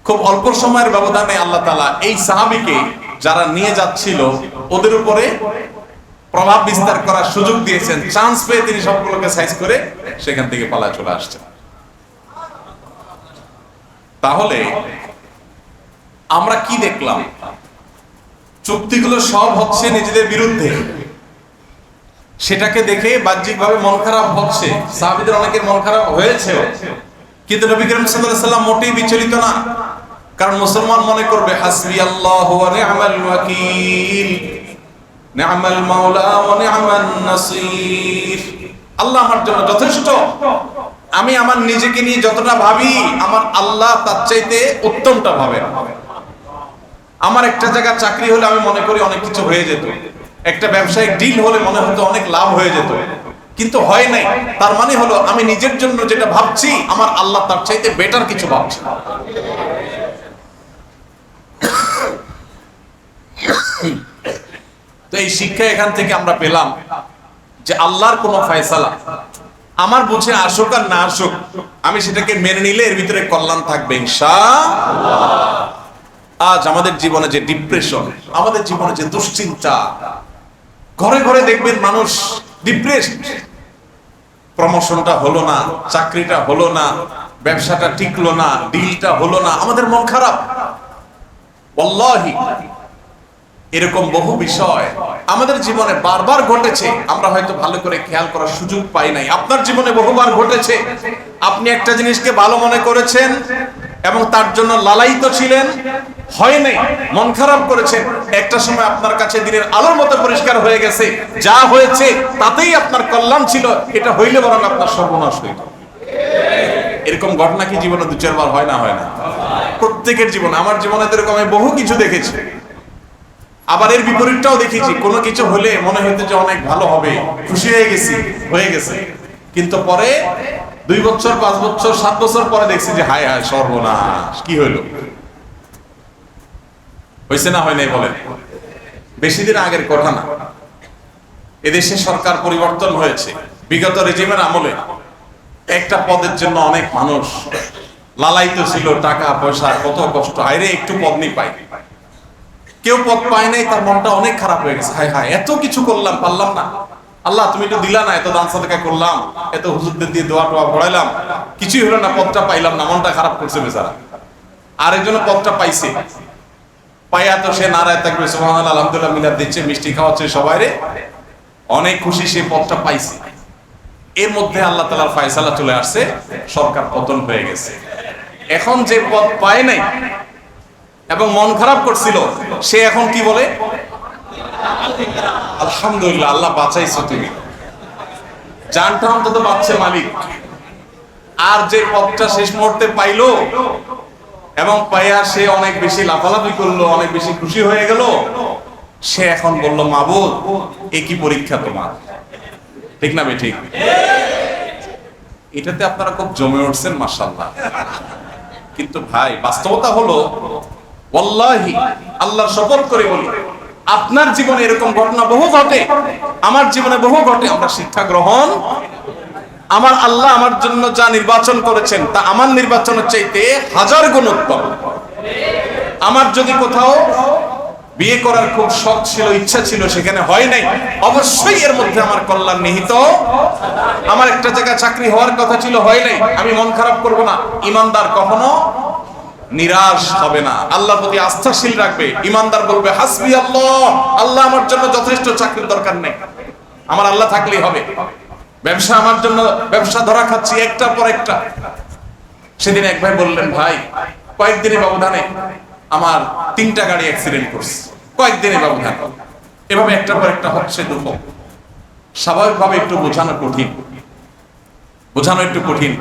খুব অল্প সময়ের ব্যবধানে আল্লাহ তাআলা এই সাহাবীকে, যারা নিয়ে যাচ্ছিল, ওদের উপরে প্রভাব বিস্তার করার সুযোগ দিয়েছেন। চান্স পেয়ে তিনি সবগুলোকে সাইজ করে সেখান থেকে পালায় চলে আসছেন। তাহলে আমরা কি দেখলাম? চুক্তিগুলো সব হচ্ছে নিজেদের বিরুদ্ধে। সেটাকে দেখে বাহ্যিকভাবে মন খারাপ হচ্ছে, সাহাবীদের অনেকের মন খারাপ হয়েছে, কিন্তু নবী করিম সাল্লাল্লাহু আলাইহি ওয়াসাল্লাম মোটেই বিচলিত না। কারণ মুসলমান মনে করবে হাসবি আল্লাহ ওয়া নি'মাল ওয়াকিল, নি'মাল মাওলা ওয়া নি'মান নাসির। আল্লাহ আমার জন্য যথেষ্ট। আমি আমার নিজেকে নিয়ে যতটা ভাবি, আমার আল্লাহ তার চাইতে উত্তমটা ভাবেন। আমার একটা জায়গা চাকরি হলে আমি মনে করি অনেক কিছু হয়ে যেত, একটা ব্যবসায়িক ডিল হলে মনে হতো অনেক লাভ হয়ে যেত, কিন্তু হয় নাই। তার মানে হলো আমি নিজের জন্য যেটা ভাবছি, আমার আল্লাহ তার চাইতে বেটার কিছু ভাবছে। তো এই শিক্ষা এখান থেকে আমরা পেলাম যে আল্লাহর কোন ফয়সালা আমার বুঝে আসুক আর না আসুক, আমি সেটাকে মেনে নিলে এর ভিতরে কল্যাণ থাকবে ইনশাআল্লাহ। আজ আমাদের জীবনে যে ডিপ্রেশন, আমাদের জীবনে যে দুশ্চিন্তা, ঘরে ঘরে দেখবেন মানুষ ডিপ্রেসড। প্রমোশনটা হলো না, চাকরিটা হলো না, ব্যবসাটা টিকলো না, ডিলটা হলো না, আমাদের মন খারাপ। ওয়াল্লাহি এরকম বহু বিষয় আমাদের জীবনে বারবার ঘটেছে, আমরা হয়তো ভালো করে খেয়াল করার সুযোগ পাই নাই। আপনার জীবনে বহুবার ঘটেছে, আপনি একটা জিনিসকে ভালো মনে করেছেন এবং তার জন্য লালায়িত ছিলেন, হয় নাই, মন খারাপ করেছেন। একটা সময় আপনার কাছে দিনের আলোর মতো পরিষ্কার হয়ে গেছে, যা হয়েছে তাতেই আপনার কল্যাণ ছিল, এটা হইলে বরং আপনার সর্বনাশ হইত। এরকম ঘটনা কি জীবনে দু চারবার হয় না? হয় না? প্রত্যেকের জীবনে। আমার জীবনে এরকম আমি বহু কিছু দেখেছি। আবার এর বিপরীতটাও দেখেছি, কোনো কিছু হলে মনে হইতো যে অনেক ভালো হবে, খুশি হয়ে গেছি, হয়ে গেছে, কিন্তু পরে 2 বছর 5 বছর 7 বছর পরে দেখছি যে হায় হায় সর্বনাশ, কি হইল? হয়েছে না হয় নাই বলেন? বেশি দিন আগের কথা না, এদেশে সরকার পরিবর্তন হয়েছে। বিগত রেজিমের আমলে একটা পদের জন্য অনেক মানুষ লালায়িত ছিল, টাকা পয়সা কত কষ্ট, হায়রে একটু পদ নেই পাই। কেউ পদ পায় নাই, তার মনটা অনেক খারাপ হয়ে গেছে, হায় হায় এত কিছু করলাম, পারলাম না, আল্লাহ তুমি একটু দিলা না, এত দান সাদকা করলাম, এত হুজুরদের দিয়ে দোয়া টোয়া পড়াইলাম, কিছুই হলো না, পদটা পাইলাম না, মনটা খারাপ করছে বেচারা। আরেকজন পদটা পাইছে, পাইয়া তো সে নারায় থাকবে, সুবহানাল্লাহ আলহামদুলিল্লাহ মিলাদ দিচ্ছে, মিষ্টি খাওয়াচ্ছে সবাইরে, অনেক খুশি, সে পদটা পাইছে। এর মধ্যে আল্লাহ তাআলার ফয়সালা চলে আসছে, সরকার পতন হয়ে গেছে। এখন যে পদ পায় নাই এবং মন খারাপ করছিল, সে এখন কি বলে? আলহামদুলিল্লাহ, আল্লাহ বাঁচাইছো তুমি, জানটা অন্তত বাঁচছে মালিক। আর যে পদটা শেষ মুহূর্তে পাইলো এবং পাইয়া সে অনেক বেশি লাফালাফি করলো, অনেক বেশি খুশি হয়ে গেল, সে এখন বলল মাবুদ এ কি পরীক্ষা তোমার? ঠিক না ঠিক? এটাতে আপনারা খুব জমে উঠছেন মাশাআল্লাহ। কিন্তু ভাই বাস্তবতা হলো, ওয়াল্লাহি আল্লাহর শপথ করে বলি, আপনার জীবনে এরকম ঘটনা বহু ঘটে, আমার জীবনে বহু ঘটে। আমরা শিক্ষা গ্রহণ, আমার আল্লাহ আমার জন্য যা নির্বাচন করেছেন তা আমার নির্বাচনের চাইতে 1000 গুণ উত্তম। আমার যদি কোথাও বিয়ে করার খুব শখ ছিল, ইচ্ছা ছিল, সেখানে হয় নাই, অবশ্যই এর মধ্যে আমার কল্যাণ নিহিত। আমার একটা জায়গায় চাকরি হওয়ার কথা ছিল, হয় নাই, আমি মন খারাপ করব না। ইমানদার কখনো নিরাশ হবে না, আল্লাহর প্রতি আস্থাশীল রাখবে। ইমানদার বলবে হাসবি আল্লাহ, আল্লাহ আমার জন্য যথেষ্ট, চাকরির দরকার নেই, আমার আল্লাহ থাকলেই হবে। ব্যবসা আমার জন্য, ব্যবসা ধরা খাচ্ছি একটার পর একটা। সেদিন এক ভাই বললেন, ভাই কয়েকদিনের ব্যবধানে আমার 3টা গাড়ি অ্যাক্সিডেন্ট করছে, কয়েকদিনের ব্যবধান, এভাবে একটার পর একটা হচ্ছে দুঃখ। স্বাভাবিকভাবে একটু বোঝানো কঠিন, বোঝানো একটু কঠিন।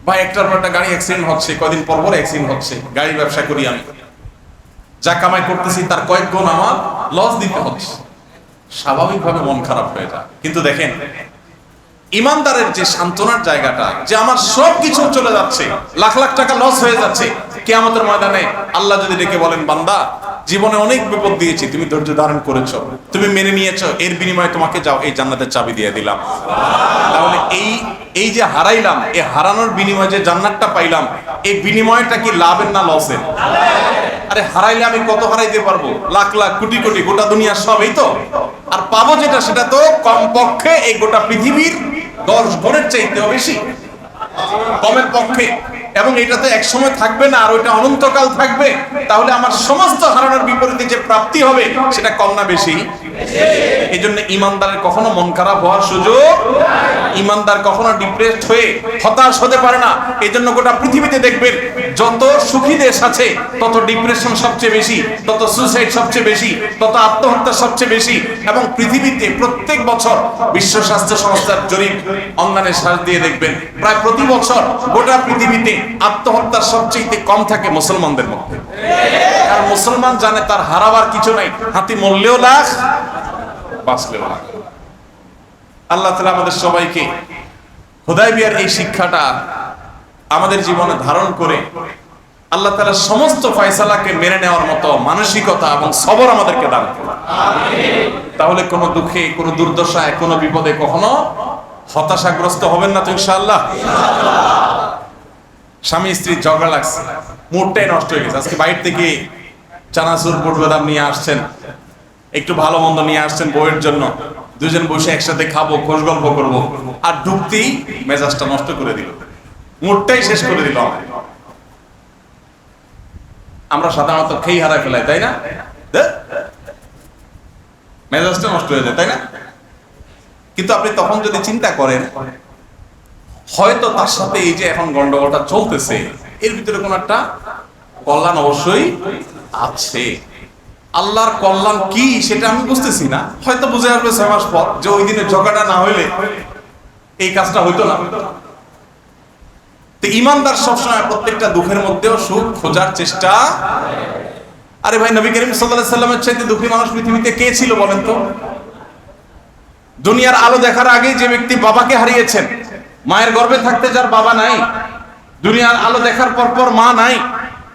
ভাই একটার পর একটা গাড়ি অ্যাক্সিডেন্ট হচ্ছে, কয়দিন পর পর অ্যাক্সিডেন্ট হচ্ছে। গাড়ি ব্যবসা করি আমি, যা কামাই করতেছি তার কয়েক গুণ আমার লস দিতে হচ্ছে। স্বাভাবিকভাবে মন খারাপ হয়ে যায়। কিন্তু দেখেন ইমানদারের যে সান্ত্বনার জায়গাটা, যে আমার সব কিছু চলে যাচ্ছে, লাখ লাখ টাকা লস হয়ে যাচ্ছে, কিয়ামতের ময়দানে আল্লাহ যদি ডেকে বলেন, বান্দা জীবনে অনেক বিপদ দিয়েছি, তুমি ধৈর্য ধারণ করেছো, তুমি মেনে নিয়েছো, এর বিনিময়ে তোমাকে যাও এই জান্নাতের চাবি দিয়ে দিলাম। তাহলে এই যে হারাইলাম, এই হারানোর বিনিময়ে যে জান্নাতটা পাইলাম, এই বিনিময়টা কি লাভের না লসের? আরে হারাইলে আমি কত হারাইতে পারবো, লাখ লাখ কোটি কোটি, গোটা দুনিয়ার সব, এই তো। আর পাবো যেটা, সেটা তো কমপক্ষে এই গোটা পৃথিবীর 10 গুণের চাইতেও বেশি, কমের পক্ষে। এবং এটা তো এক সময় থাকবে না, আর ওইটা অনন্তকাল থাকবে, তাহলে আমার সমস্ত হারানোর বিপরীতে যে প্রাপ্তি হবে সেটা কম না বেশি? এই জন্য ইমানদারের কখনো মন খারাপ হওয়ার সুযোগ, ইমানদার কখনো ডিপ্রেসড হয়ে হতাশ হতে পারে না। এই জন্য গোটা পৃথিবীতে দেখবেন যত সুখী দেশ আছে তত ডিপ্রেশন সবচেয়ে বেশি, তত সুইসাইড সবচেয়ে বেশি, তত আত্মহত্যা সবচেয়ে বেশি। এবং পৃথিবীতে প্রত্যেক বছর বিশ্ব স্বাস্থ্য সংস্থার জরিপ অনলাইনে সার্চ দিয়ে দেখবেন প্রায় প্রতি বছর গোটা পৃথিবীতে আত্মহত্যা সবচেয়ে কম থাকে মুসলমানদের মধ্যে। কারণ মুসলমান জানে তার হারাবার কিছু নাই, হাতি মরলেও লাখ, বাঁচলেও লাখ। আল্লাহ তাআলা আমাদের সবাইকে হুদায়বিয়ার এই শিক্ষাটা আমাদের জীবনে ধারণ করে আল্লাহ তাআলা সমস্ত ফয়সালাকে মেনে নেওয়ার মতো মানসিকতা এবং সবর আমাদেরকে দান করুন। তাহলে কোনো দুঃখে, কোনো দুর্দশায়, কোনো বিপদে কখনো হতাশাগ্রস্ত হবেন না তো ইনশাআল্লাহ। স্বামী স্ত্রী ঝগড়া লাগছে, মুডটাই নষ্ট হয়ে গেছে। আজকে বাইরে থেকে চানাচুর বুট বাদাম নিয়ে আসছেন, একটু ভালো মন্দ নিয়ে আসছেন বউয়ের জন্য, দুজন বসে একসাথে খাবো, খোশ গল্প করবো, আর ঢুকতেই মেজাজটা নষ্ট করে দিল, মুডটাই শেষ করে দিল। আমরা সাধারণত খেয়ে হারায় ফেলাই, তাই না? মেজাজটা নষ্ট হয়ে যায়, তাই না? কিন্তু আপনি তখন যদি চিন্তা করেন হয়তো তার সাথে এই যে এখন গন্ডগোলটা চলতেছে এর ভিতরে কোন একটা কল্যাণ অবশ্যই আছে। আল্লাহর কল্যাণ কি সেটা আমি বুঝতেছি না, হয়তো বুঝে আসবে 6 মাস পর যে ওই দিনের ঝগড়া না হইলে এই কাজটা হইতো না। তো ইমানদার সবসময় প্রত্যেকটা দুঃখের মধ্যেও সুখ খোঁজার চেষ্টা। আরে ভাই, নবী করিম সাল্লাল্লাহু আলাইহি সাল্লামের চাইতে দুঃখী মানুষ পৃথিবীতে কে ছিল বলেন তো? দুনিয়ার আলো দেখার আগে যে ব্যক্তি বাবাকে হারিয়েছেন, মায়ের গর্ভে থাকতে যার বাবা নাই, দুনিয়ার আলো দেখার পর মা নাই,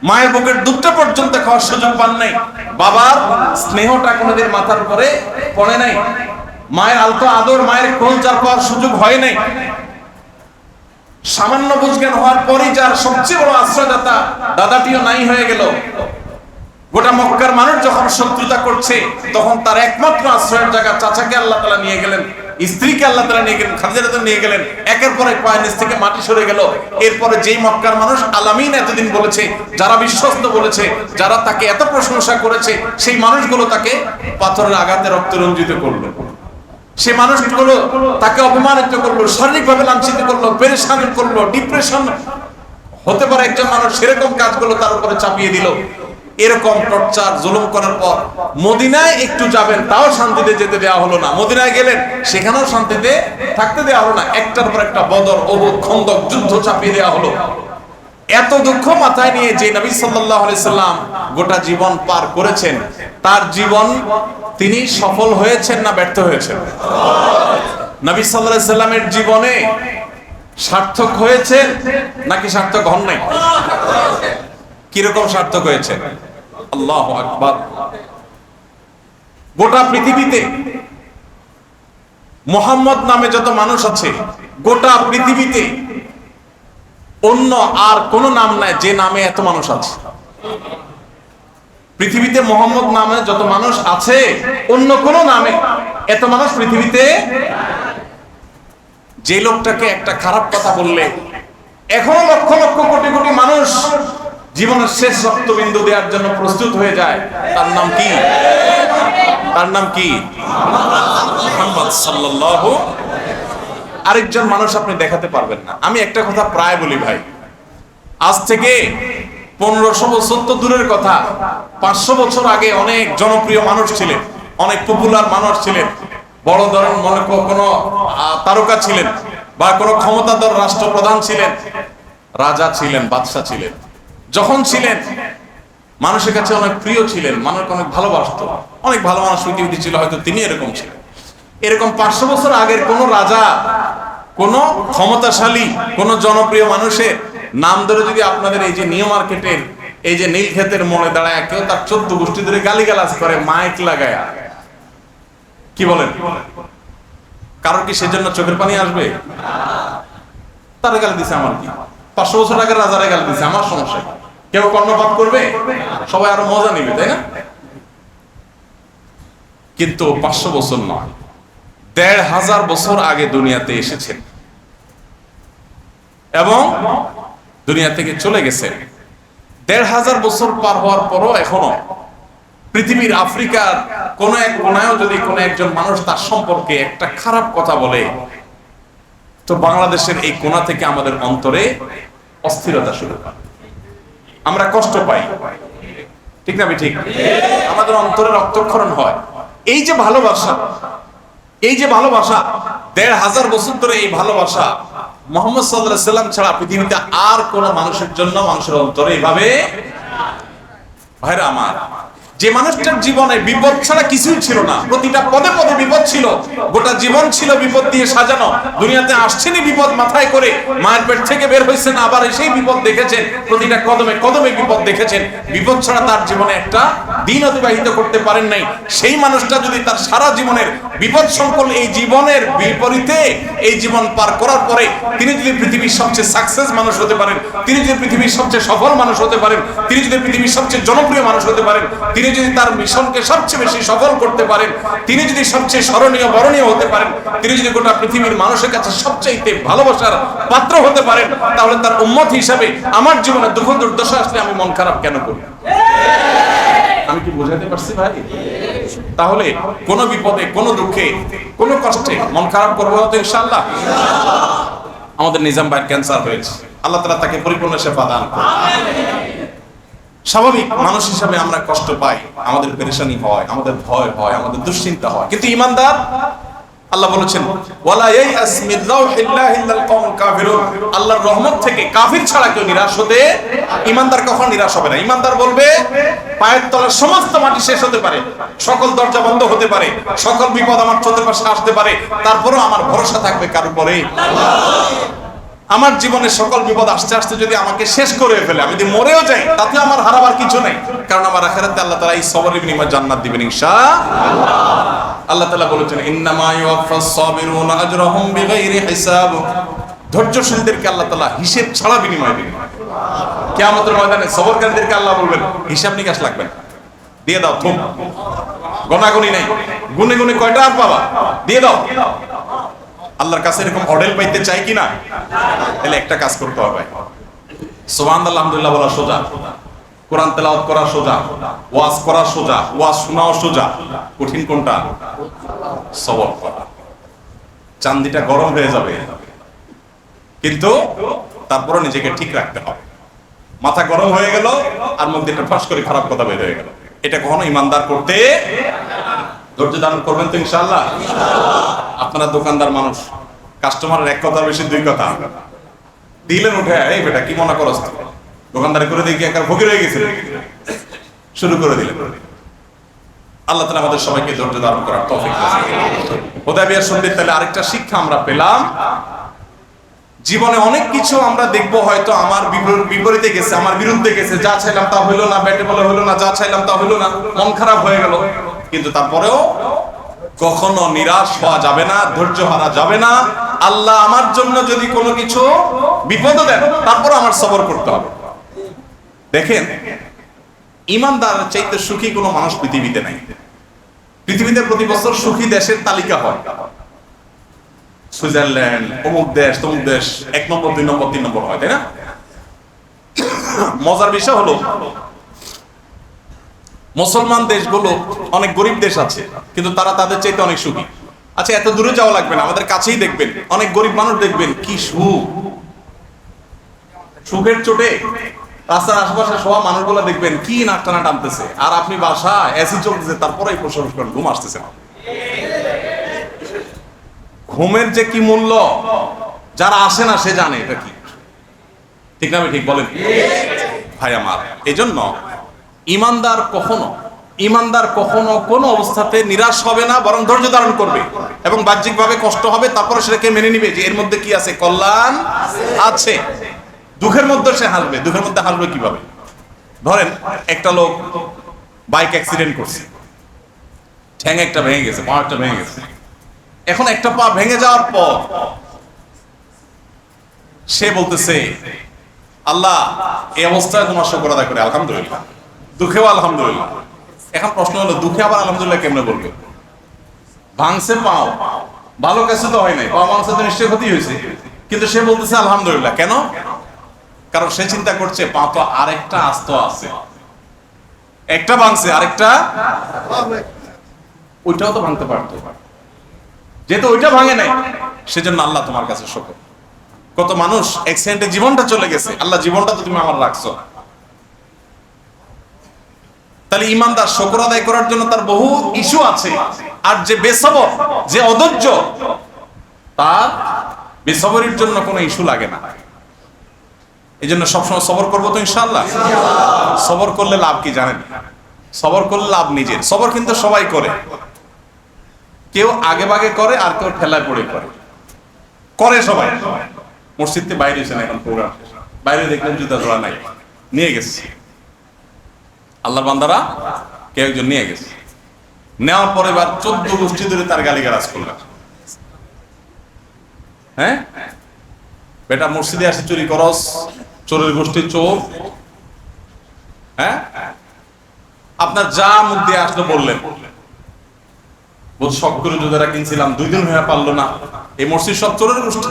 মায়ের বুকের দুধটা পর্যন্ত খাওয়ার সুযোগ পান নাই, বাবার স্নেহটা কোনোদিন মাথার উপরে পড়ে নাই, মায়ের আলতো আদর, মায়ের কোল যার পাওয়ার সুযোগ হয় নাই, সামান্য বুঝজ্ঞান হওয়ার পরই যার সবচেয়ে বড় আশ্রয়দাতা দাদাটিও নাই হয়ে গেল। গোটা মক্কার মানুষ যখন শত্রুতা করছে তখন তার একমাত্র আশ্রয়ের জায়গা চাচাকে আল্লাহ তাআলা নিয়ে গেলেন, স্ত্রীকে আল্লাহ তাআলা নিয়ে গেলেন, খাদিজা রাদিয়াল্লাহু নিয়ে গেলেন। একের পর এক পায়ের নিচ থেকে মাটি সরে গেল। এরপরে যেই মক্কার মানুষ আলামিন এতদিন বলেছে, যারা বিশ্বস্ত বলেছে, যারা তাকে এত প্রশংসা করেছে, সেই মানুষগুলো তাকে পাথরের আঘাতে রক্ত রঞ্জিত করলো, সে মানুষগুলো তাকে অপমানিত করলো, শারীরিকভাবে লাঞ্ছিত করলো, পেরেশান করলো, ডিপ্রেশন হতে পারে একজন মানুষ, সেরকম কাজগুলো তার উপরে চাপিয়ে দিল। এরকম টর্চার জুলুম করার পর মদিনায় একটু যাবেন তাও শান্তিতে যেতে দেওয়া হলো না, মদিনায় গেলেন সেখানেও শান্তিতে থাকতে দেওয়া হলো না, একটার পর একটা বদর, উহুদ, খন্দক যুদ্ধ চাপিয়ে দেওয়া হলো। এত দুঃখ মাথায় নিয়ে যে নবী সাল্লাল্লাহু আলাইহি সাল্লাম গোটা জীবন পার করেছেন, তার জীবন তিনি সফল হয়েছেন না ব্যর্থ হয়েছেন? নবী সাল্লাল্লাহু আলাইহি সাল্লামের জীবনে সার্থক হয়েছেন নাকি সার্থক হন নাই? কিরকম সার্থক হয়েছে? আল্লাহু আকবার। গোটা পৃথিবীতে মুহাম্মদ নামে যত মানুষ আছে, গোটা পৃথিবীতে অন্য আর কোন নাম নাই যে নামে এত মানুষ আছে। পৃথিবীতে মুহাম্মদ নামে যত মানুষ আছে, অন্য কোন নামে এত মানুষ পৃথিবীতে। যে লোকটাকে একটা খারাপ কথা বললে এখনো লক্ষ লক্ষ কোটি কোটি মানুষ জীবনের শেষ রক্তবিন্দু দেওয়ার জন্য প্রস্তুত হয়ে যায়, তার নাম কি? তার নাম কি? মুহাম্মদ সাল্লাল্লাহু। আরেকজন মানুষ আপনি দেখাতে পারবেন না। আমি একটা কথা প্রায় বলি ভাই, আজ থেকে 1500 বছর তো দূরের কথা, 500 বছর আগে অনেক জনপ্রিয় মানুষ ছিলেন, অনেক পপুলার মানুষ ছিলেন, বড় ধরনের মনে কোনো তারকা ছিলেন, বা কোনো ক্ষমতাধর রাষ্ট্রপ্রধান ছিলেন, রাজা ছিলেন, বাদশা ছিলেন। যখন ছিলেন মানুষের কাছে অনেক প্রিয় ছিলেন, মানুষ অনেক ভালোবাসত, অনেক ভালো মানুষ পৃথিবীতে ছিল, হয়তো তিনি এরকম ছিলেন। এরকম 500 বছর আগের কোন রাজা, কোন ক্ষমতাশালী, কোন জনপ্রিয় মানুষের নাম ধরে যদি আপনাদের এই যে নিউ মার্কেটের এই যে নীলক্ষেতের মোড়ে দাঁড়ায় কেউ তার 14 গোষ্ঠী ধরে গালিগালাজ করে মাইক লাগায়া, কি বলেন? কারণ কি সেজন্য চোখের পানি আসবে? তারা গালি দিছে, আমার কি? 500 বছর আগের রাজারা গালি দিছে, আমার সমস্যা? কেউ কর্ণপাত করবে? সবাই আরো মজা নিবে, তাই না? কিন্তু 500 বছর নয়, 1500 বছর আগে দুনিয়াতে এসেছেন এবং দুনিয়া থেকে চলে গেছে। ১৫০০ বছর পার হওয়ার পরও এখনো পৃথিবীর আফ্রিকার কোন এক কোনায়ও যদি কোন একজন মানুষ তার সম্পর্কে একটা খারাপ কথা বলে, তো বাংলাদেশের এই কোণা থেকে আমাদের অন্তরে অস্থিরতা শুরু হয়, আমরা কষ্ট পাই, ঠিক না ঠিক? আমাদের অন্তরে রক্তক্ষরণ হয়। এই যে ভালোবাসা, এই যে ভালোবাসা, ১৫০০ বছর ধরে এই ভালোবাসা মুহাম্মদ সাল্লাল্লাহু আলাইহি ওয়াসাল্লাম ছাড়া পৃথিবীতে আর কোন মানুষের জন্য মানুষের অন্তরে এভাবে, ভাইরা আমার, যে মানুষটার জীবনে বিপদ ছাড়া কিছুই ছিল না, প্রতিটা পদে পদে বিপদ ছিল, গোটা জীবন ছিল বিপদ দিয়ে সাজানো, দুনিয়াতে আসছেনই বিপদ মাথায় করে, মায়ের পেট থেকে বের হয়েছেন আবার সেই বিপদ দেখেছেন, প্রতিটা কদমে কদমে বিপদ দেখেছেন, বিপদ ছাড়া তার জীবনে একটা দিন অতিবাহিত করতে পারেন নাই। সেই মানুষটা যদি তার সারা জীবনের বিপদ সংকুল এই জীবনের বিপরীতে এই জীবন পার করার পরে তিনি যদি পৃথিবীর সবচেয়ে সাকসেস মানুষ হতে পারেন, তিনি যদি পৃথিবীর সবচেয়ে সফল মানুষ হতে পারেন, তিনি যদি পৃথিবীর সবচেয়ে জনপ্রিয় মানুষ হতে পারেন, তিনি যদি তার মিশনকে সবচেয়ে বেশি সফল করতে পারেন, তিনি যদি সবচেয়ে স্মরণীয় বরণীয় হতে পারেন, তিনি যদি গোটা পৃথিবীর মানুষের কাছে সবচাইতে ভালোবাসার পাত্র হতে পারেন, তাহলে তার উম্মত হিসাবে আমার জীবনে দুঃখ দুর্দশা আসলে আমি মন খারাপ কেন করি? আমি কি বোঝাতে পারছি ভাই? তাহলে কোন বিপদে, কোন দুঃখে, কোন কষ্টে মন খারাপ করবো তো ইনশাআল্লাহ। আমাদের নিজাম ভাইয়ের ক্যান্সার হয়েছে, আল্লাহ তাআলা তাকে পরিপূর্ণ শেফা দান করুন। স্বাভাবিক মানুষ হিসাবে আমরা কষ্ট পাই, আমাদের পেরেশানি হয়, আমাদের ভয় হয়, আমাদের দুশ্চিন্তা হয়, কিন্তু ঈমানদার, আল্লাহ বলেছেন ওয়ালা ইয়াস মিন রাউহিল্লাহি ইল্লাল কওমুল কাফিরুন, আল্লাহর রহমত থেকে কাফির ছাড়া কেউ নিরাশ হতে, ঈমানদার কখনো নিরাশ হবে না। ঈমানদার বলবে পায়ের তলার সমস্ত মাটি শেষ হতে পারে, সকল দরজা বন্ধ হতে পারে, সকল বিপদ আমার চতুর্পাশে আসতে পারে, তারপরেও আমার ভরসা থাকবে কার উপরে? আমার জীবনে সকল বিপদ আসতে আসতে যদি আমাকে শেষ করে ফেলে, আমি যদি মরেও যাই, তাতে আমার হারাবার কিছু নাই, কারণ আমার আখিরাতে আল্লাহ তাআলা এই সবরের বিনিময়ে জান্নাত দিবেন ইনশাআল্লাহ। আল্লাহ তাআলা বলেছেন ইন্নামা ইউওয়াফাস সাবিরুনা আজরাহুম বিগাইরি হিসাব, ধৈর্যশীলদেরকে আল্লাহ তাআলা হিসাব ছাড়া বিনিময় দিবেন। কিয়ামতের ময়দানে সবরকারীদেরকে আল্লাহ বলবেন হিসাব নিকাশ লাগবে না, দিয়ে দাও, থুম, গণাগণি নাই, গুনে গুনে কয়টা আর পাবা, দিয়ে দাও। আল্লাহর কাছে এরকম অডেল পাইতে চাই কিনা? তাহলে একটা কাজ করতে হবে, সুবহানাল্লাহ আলহামদুলিল্লাহ বলা সোজা, কোরআন তেলাওয়াত করা সোজা, ওয়াজ করা সোজা, ওয়াজ শোনাও সোজা, কঠিন কোনটা? সবর করা। চান্দিটা গরম হয়ে যাবে, কিন্তু তারপরে নিজেকে ঠিক রাখতে হবে। মাথা গরম হয়ে গেল আর মুখ দিয়ে ফাঁস করে খারাপ কথা বের হয়ে গেল, এটা কখনো ঈমানদার করতে। ধৈর্য ধারণ করবেন তো ইনশাআল্লাহ। আপনারা দোকানদার মানুষ, কাস্টমারের এক কথা বেশি দুই কথা দিলেন উঠে, এই বেটা কি মনে করছ, দোকানদারি করে দেখি একা ফকির হয়ে গেছে, শুরু করে দিলেন। আল্লাহ তাআলা আমাদের সবাইকে ধৈর্য ধারণ করার তৌফিক দান করুন। হুদায়বিয়ার সন্ধির তাহলে আরেকটা শিক্ষা আমরা পেলাম, জীবনে অনেক কিছু আমরা দেখবো হয়তো আমার বিপরীতে গেছে, আমার বিরুদ্ধে গেছে, যা চাইলাম তা হইলো না, ব্যাটে বলে হইলো না, যা চাইলাম তা হইলো না, মন খারাপ হয়ে গেল, কিন্তু তারপরেও কখনো নিরাশ হওয়া যাবে না, ধৈর্য হারা যাবে না। আল্লাহ আমার জন্য যদি কোনো কিছু বিপদ দেন, তারপর আমার সবর করতে হবে। দেখেন, ঈমানদার চাইতে সুখী কোনো মানুষ পৃথিবীতে নাই। পৃথিবীতে প্রতি বছর সুখী দেশের তালিকা হয়, সুইজারল্যান্ড, অমুক দেশ, তমুক দেশ, 1 নম্বর 2 নম্বর 3 নম্বর হয়, তাই না? মজার বিষয় হলো মুসলমান দেশগুলো অনেক গরিব দেশ আছে, কিন্তু তারা তাদের চাইতে অনেক সুখী। আচ্ছা, এত দূরে যাওয়া লাগবে না, আমাদের কাছেই দেখবেন অনেক গরিব মানুষ, দেখবেন কি সুখ, সুখের চোটে রাস্তার আশেপাশে সব মানুষগুলো দেখবেন কি নাক টানা টানতেছে, আর আপনি বাসায় এসি চলতেছে, তারপরেই প্রশংসা করেন, ঘুম আসতেছে না। ঘুমের যে কি মূল্য যারা আসে না সে জানে এটা কি, ঠিক না? ঠিক বলেন ভাই আমার। এই জন্য ঈমানদার কখনো কোনো অবস্থাতে নিরাশ হবে না, বরং ধৈর্য ধারণ করবে, এবং বাহ্যিকভাবে কষ্ট হবে, তারপরে সেটাকে মেনে নিবে যে এর মধ্যে কি আছে, কল্যাণ আছে। দুঃখের মধ্যে সে হাসবে। দুঃখের মধ্যে হাসবে কিভাবে? ধরেন একটা লোক বাইক অ্যাক্সিডেন্ট করছে, ঠ্যাং একটা ভেঙে গেছে, পা একটা ভেঙে গেছে। এখন একটা পা ভেঙে যাওয়ার পর সে বলতেছে আল্লাহ এই অবস্থায় তোমার শুকর আদায় করে আলহামদুলিল্লাহ, দুঃখেও আলহামদুলিল্লাহ। এখন প্রশ্ন হলো দুঃখে আবার আলহামদুলিল্লাহ কেমনে বলবে? ভাঙছে পাও, ভালো কিছু তো হয় নাই, পা ভাঙছে তো নিশ্চয়ই ক্ষতি হয়েছে, কিন্তু সে বলতেছে আলহামদুলিল্লাহ। কেন? কারণ সে চিন্তা করছে পা তো আরেকটা আস্ত আছে, একটা ভাঙছে আরেকটা ওইটাও তো ভাঙতে পারতো, যেহেতু ওইটা ভাঙে নাই সেজন্য আল্লাহ তোমার কাছে শুকর। কত মানুষ অ্যাক্সিডেন্টে জীবনটা চলে গেছে, আল্লাহ জীবনটা তো তুমি আমার রাখছো। তাহলে ইমানদার শুকর আদায় করার জন্য তার বহু ইস্যু আছে। আর যে বেসবর, যে অধৈর্য, তার বেসবরির জন্য কোনো ইস্যু লাগে না। এই জন্য সবসময় সবর করবো তো ইনশাআল্লাহ। সবর করলে লাভ কি জানেন? সবর করলে লাভ নিজের। সবর কিন্তু সবাই করে, কেউ আগে ভাগে করে আর কেউ ঠেলায় পড়ে করে, করে সবাই। মসজিদ থেকে বাইরে এসে না, এখন প্রোগ্রাম বাইরে দেখলেন জুতা জোড়া নাই, নিয়ে গেছে আল্লাহর বান্দারা, কেউ একজন নিয়ে গেছে, নেওয়ার পরে এবার 14 গোষ্ঠী ধরে তার গালিগালাজ করলেন। হ্যাঁ, বেটা মসজিদে আসে চুরি করস, চোরের গোষ্ঠী চোর। হ্যাঁ, আপনার যা মুখ দিয়ে আসলো বললেন, বোধ শখ করে জুতাটা কিনছিলাম 2 দিন হয়ে পারলো না, এই মসজিদ সব চোরের গোষ্ঠী।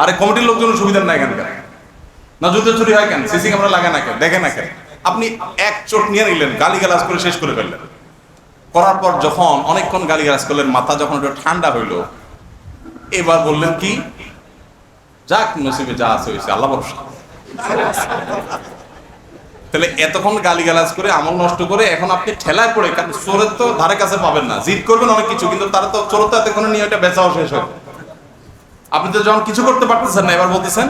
আরে কমিটির লোকজন সুবিধা নাই কেন? না জুতো চুরি হয় কেন? সিসি ক্যামেরা লাগে না কেন? দেখে না কেন? আপনি এক চোট নিয়ে নিলেন, গালিগালাজ করে শেষ করে ফেললেন। করার পর যখন অনেকক্ষণ গালিগালাজ করলেন, মাথা যখন একটু ঠান্ডা হইলো, এবার বললেন কি, যাক নসিবে যা আছে হয়েছে, আল্লাহ ভরসা। তাহলে এতক্ষণ গালিগালাজ করে আমল নষ্ট করে এখন আপনি ঠেলায় পড়ে, কারণ চোরের তো ধারে কাছে পাবেন না, জিদ করবেন অনেক কিছু, কিন্তু তারা তো চোর তো এতক্ষণ নিয়ে ওইটা বেচাও শেষ হয়। আপনি তো যখন কিছু করতে পারতেছেন না, এবার বলতেছেন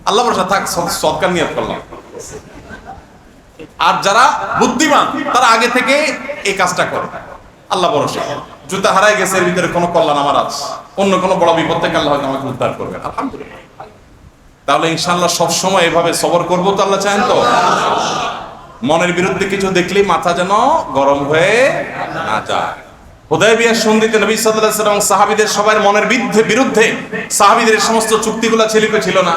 আল্লাহ ভরসা, থাক সদকার নিয়ত করলাম। আর যারা বুদ্ধিমান তারা আগে থেকে এই কাজটা করে, আল্লাহ ভরসা, জুতা হারাই গেছে, এর ভিতরে কোনো কল্যাণ আমার আছে, অন্য কোনো বড় বিপদ থেকে আল্লাহ হয়তো আমাকে উদ্ধার করবেন, আলহামদুলিল্লাহ। তাহলে ইনশাআল্লাহ সবসময় এভাবে সবর করবো তো আল্লাহ চান তো। মনের বিরুদ্ধে কিছু দেখলেই মাথা যেন গরম হয়ে না যায়। হুদায়বিয়ার সন্ধিতে নবী সাল্লাল্লাহু আলাইহি ওয়াসাল্লাম সাহাবীদের সবার মনের বিরুদ্ধে সাহাবীদের সমস্ত চুক্তিগুলো ছিল না।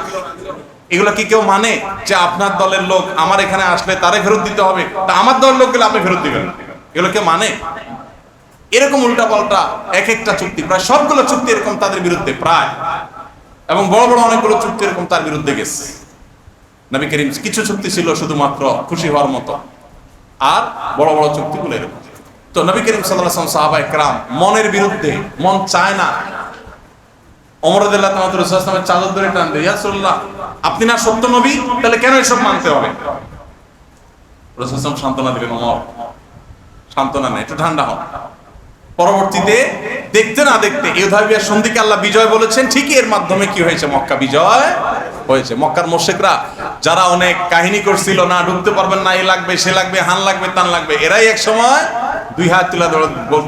এগুলো কি কেউ মানে যে আপনার দলের লোক আমার এখানে আসলে তারে ফেরত দিতে হবে, তা আমার দলের লোক গেলে আপনি ফেরত দিবেন? এগুলো কেউ মানে? এরকম উল্টা পাল্টা এক একটা চুক্তি, প্রায় সবগুলো চুক্তি এরকম তাদের বিরুদ্ধে প্রায়, এবং বড় বড় অনেকগুলো চুক্তি এরকম তার বিরুদ্ধে গেছে। নবী করিম কিছু চুক্তি ছিল শুধুমাত্র খুশি হওয়ার মতো, আর বড় বড় চুক্তিগুলো এরকম। তো নবী করিম সাল্লাল্লাহু আলাইহি ওয়াসাল্লাম সাহাবায়ে কেরাম মনের বিরুদ্ধে, মন চায় না, ওমর রাদিয়াল্লাহু তাআলা রাসূলুল্লাহ সাল্লাল্লাহু আলাইহি ওয়াসাল্লামের চাদর ধরে টান দেয়, ইয়া রাসূলুল্লাহ আপনি না সত্য নবী, তাহলে কেন এসব মানতে হবে? রাসূলুল্লাহ সাল্লাল্লাহু আলাইহি ওয়াসাল্লাম সান্ত্বনা দিলেন, ওমর সান্ত্বনা নেই, একটু ঠান্ডা হন। পরবর্তীতে দেখতে না দেখতে এই হুদায়বিয়ার সন্ধিকে আল্লাহ বিজয় বলেছেন, ঠিকই এর মাধ্যমে কি হয়েছে, মক্কা বিজয় হয়েছে। মক্কার মুশরিকরা যারা অনেক কাহিনী করছিল, না ঢুকতে পারবেন না, এই লাগবে সে লাগবে, হান লাগবে তান লাগবে, এরাই এক সময় 2 হাত তুলে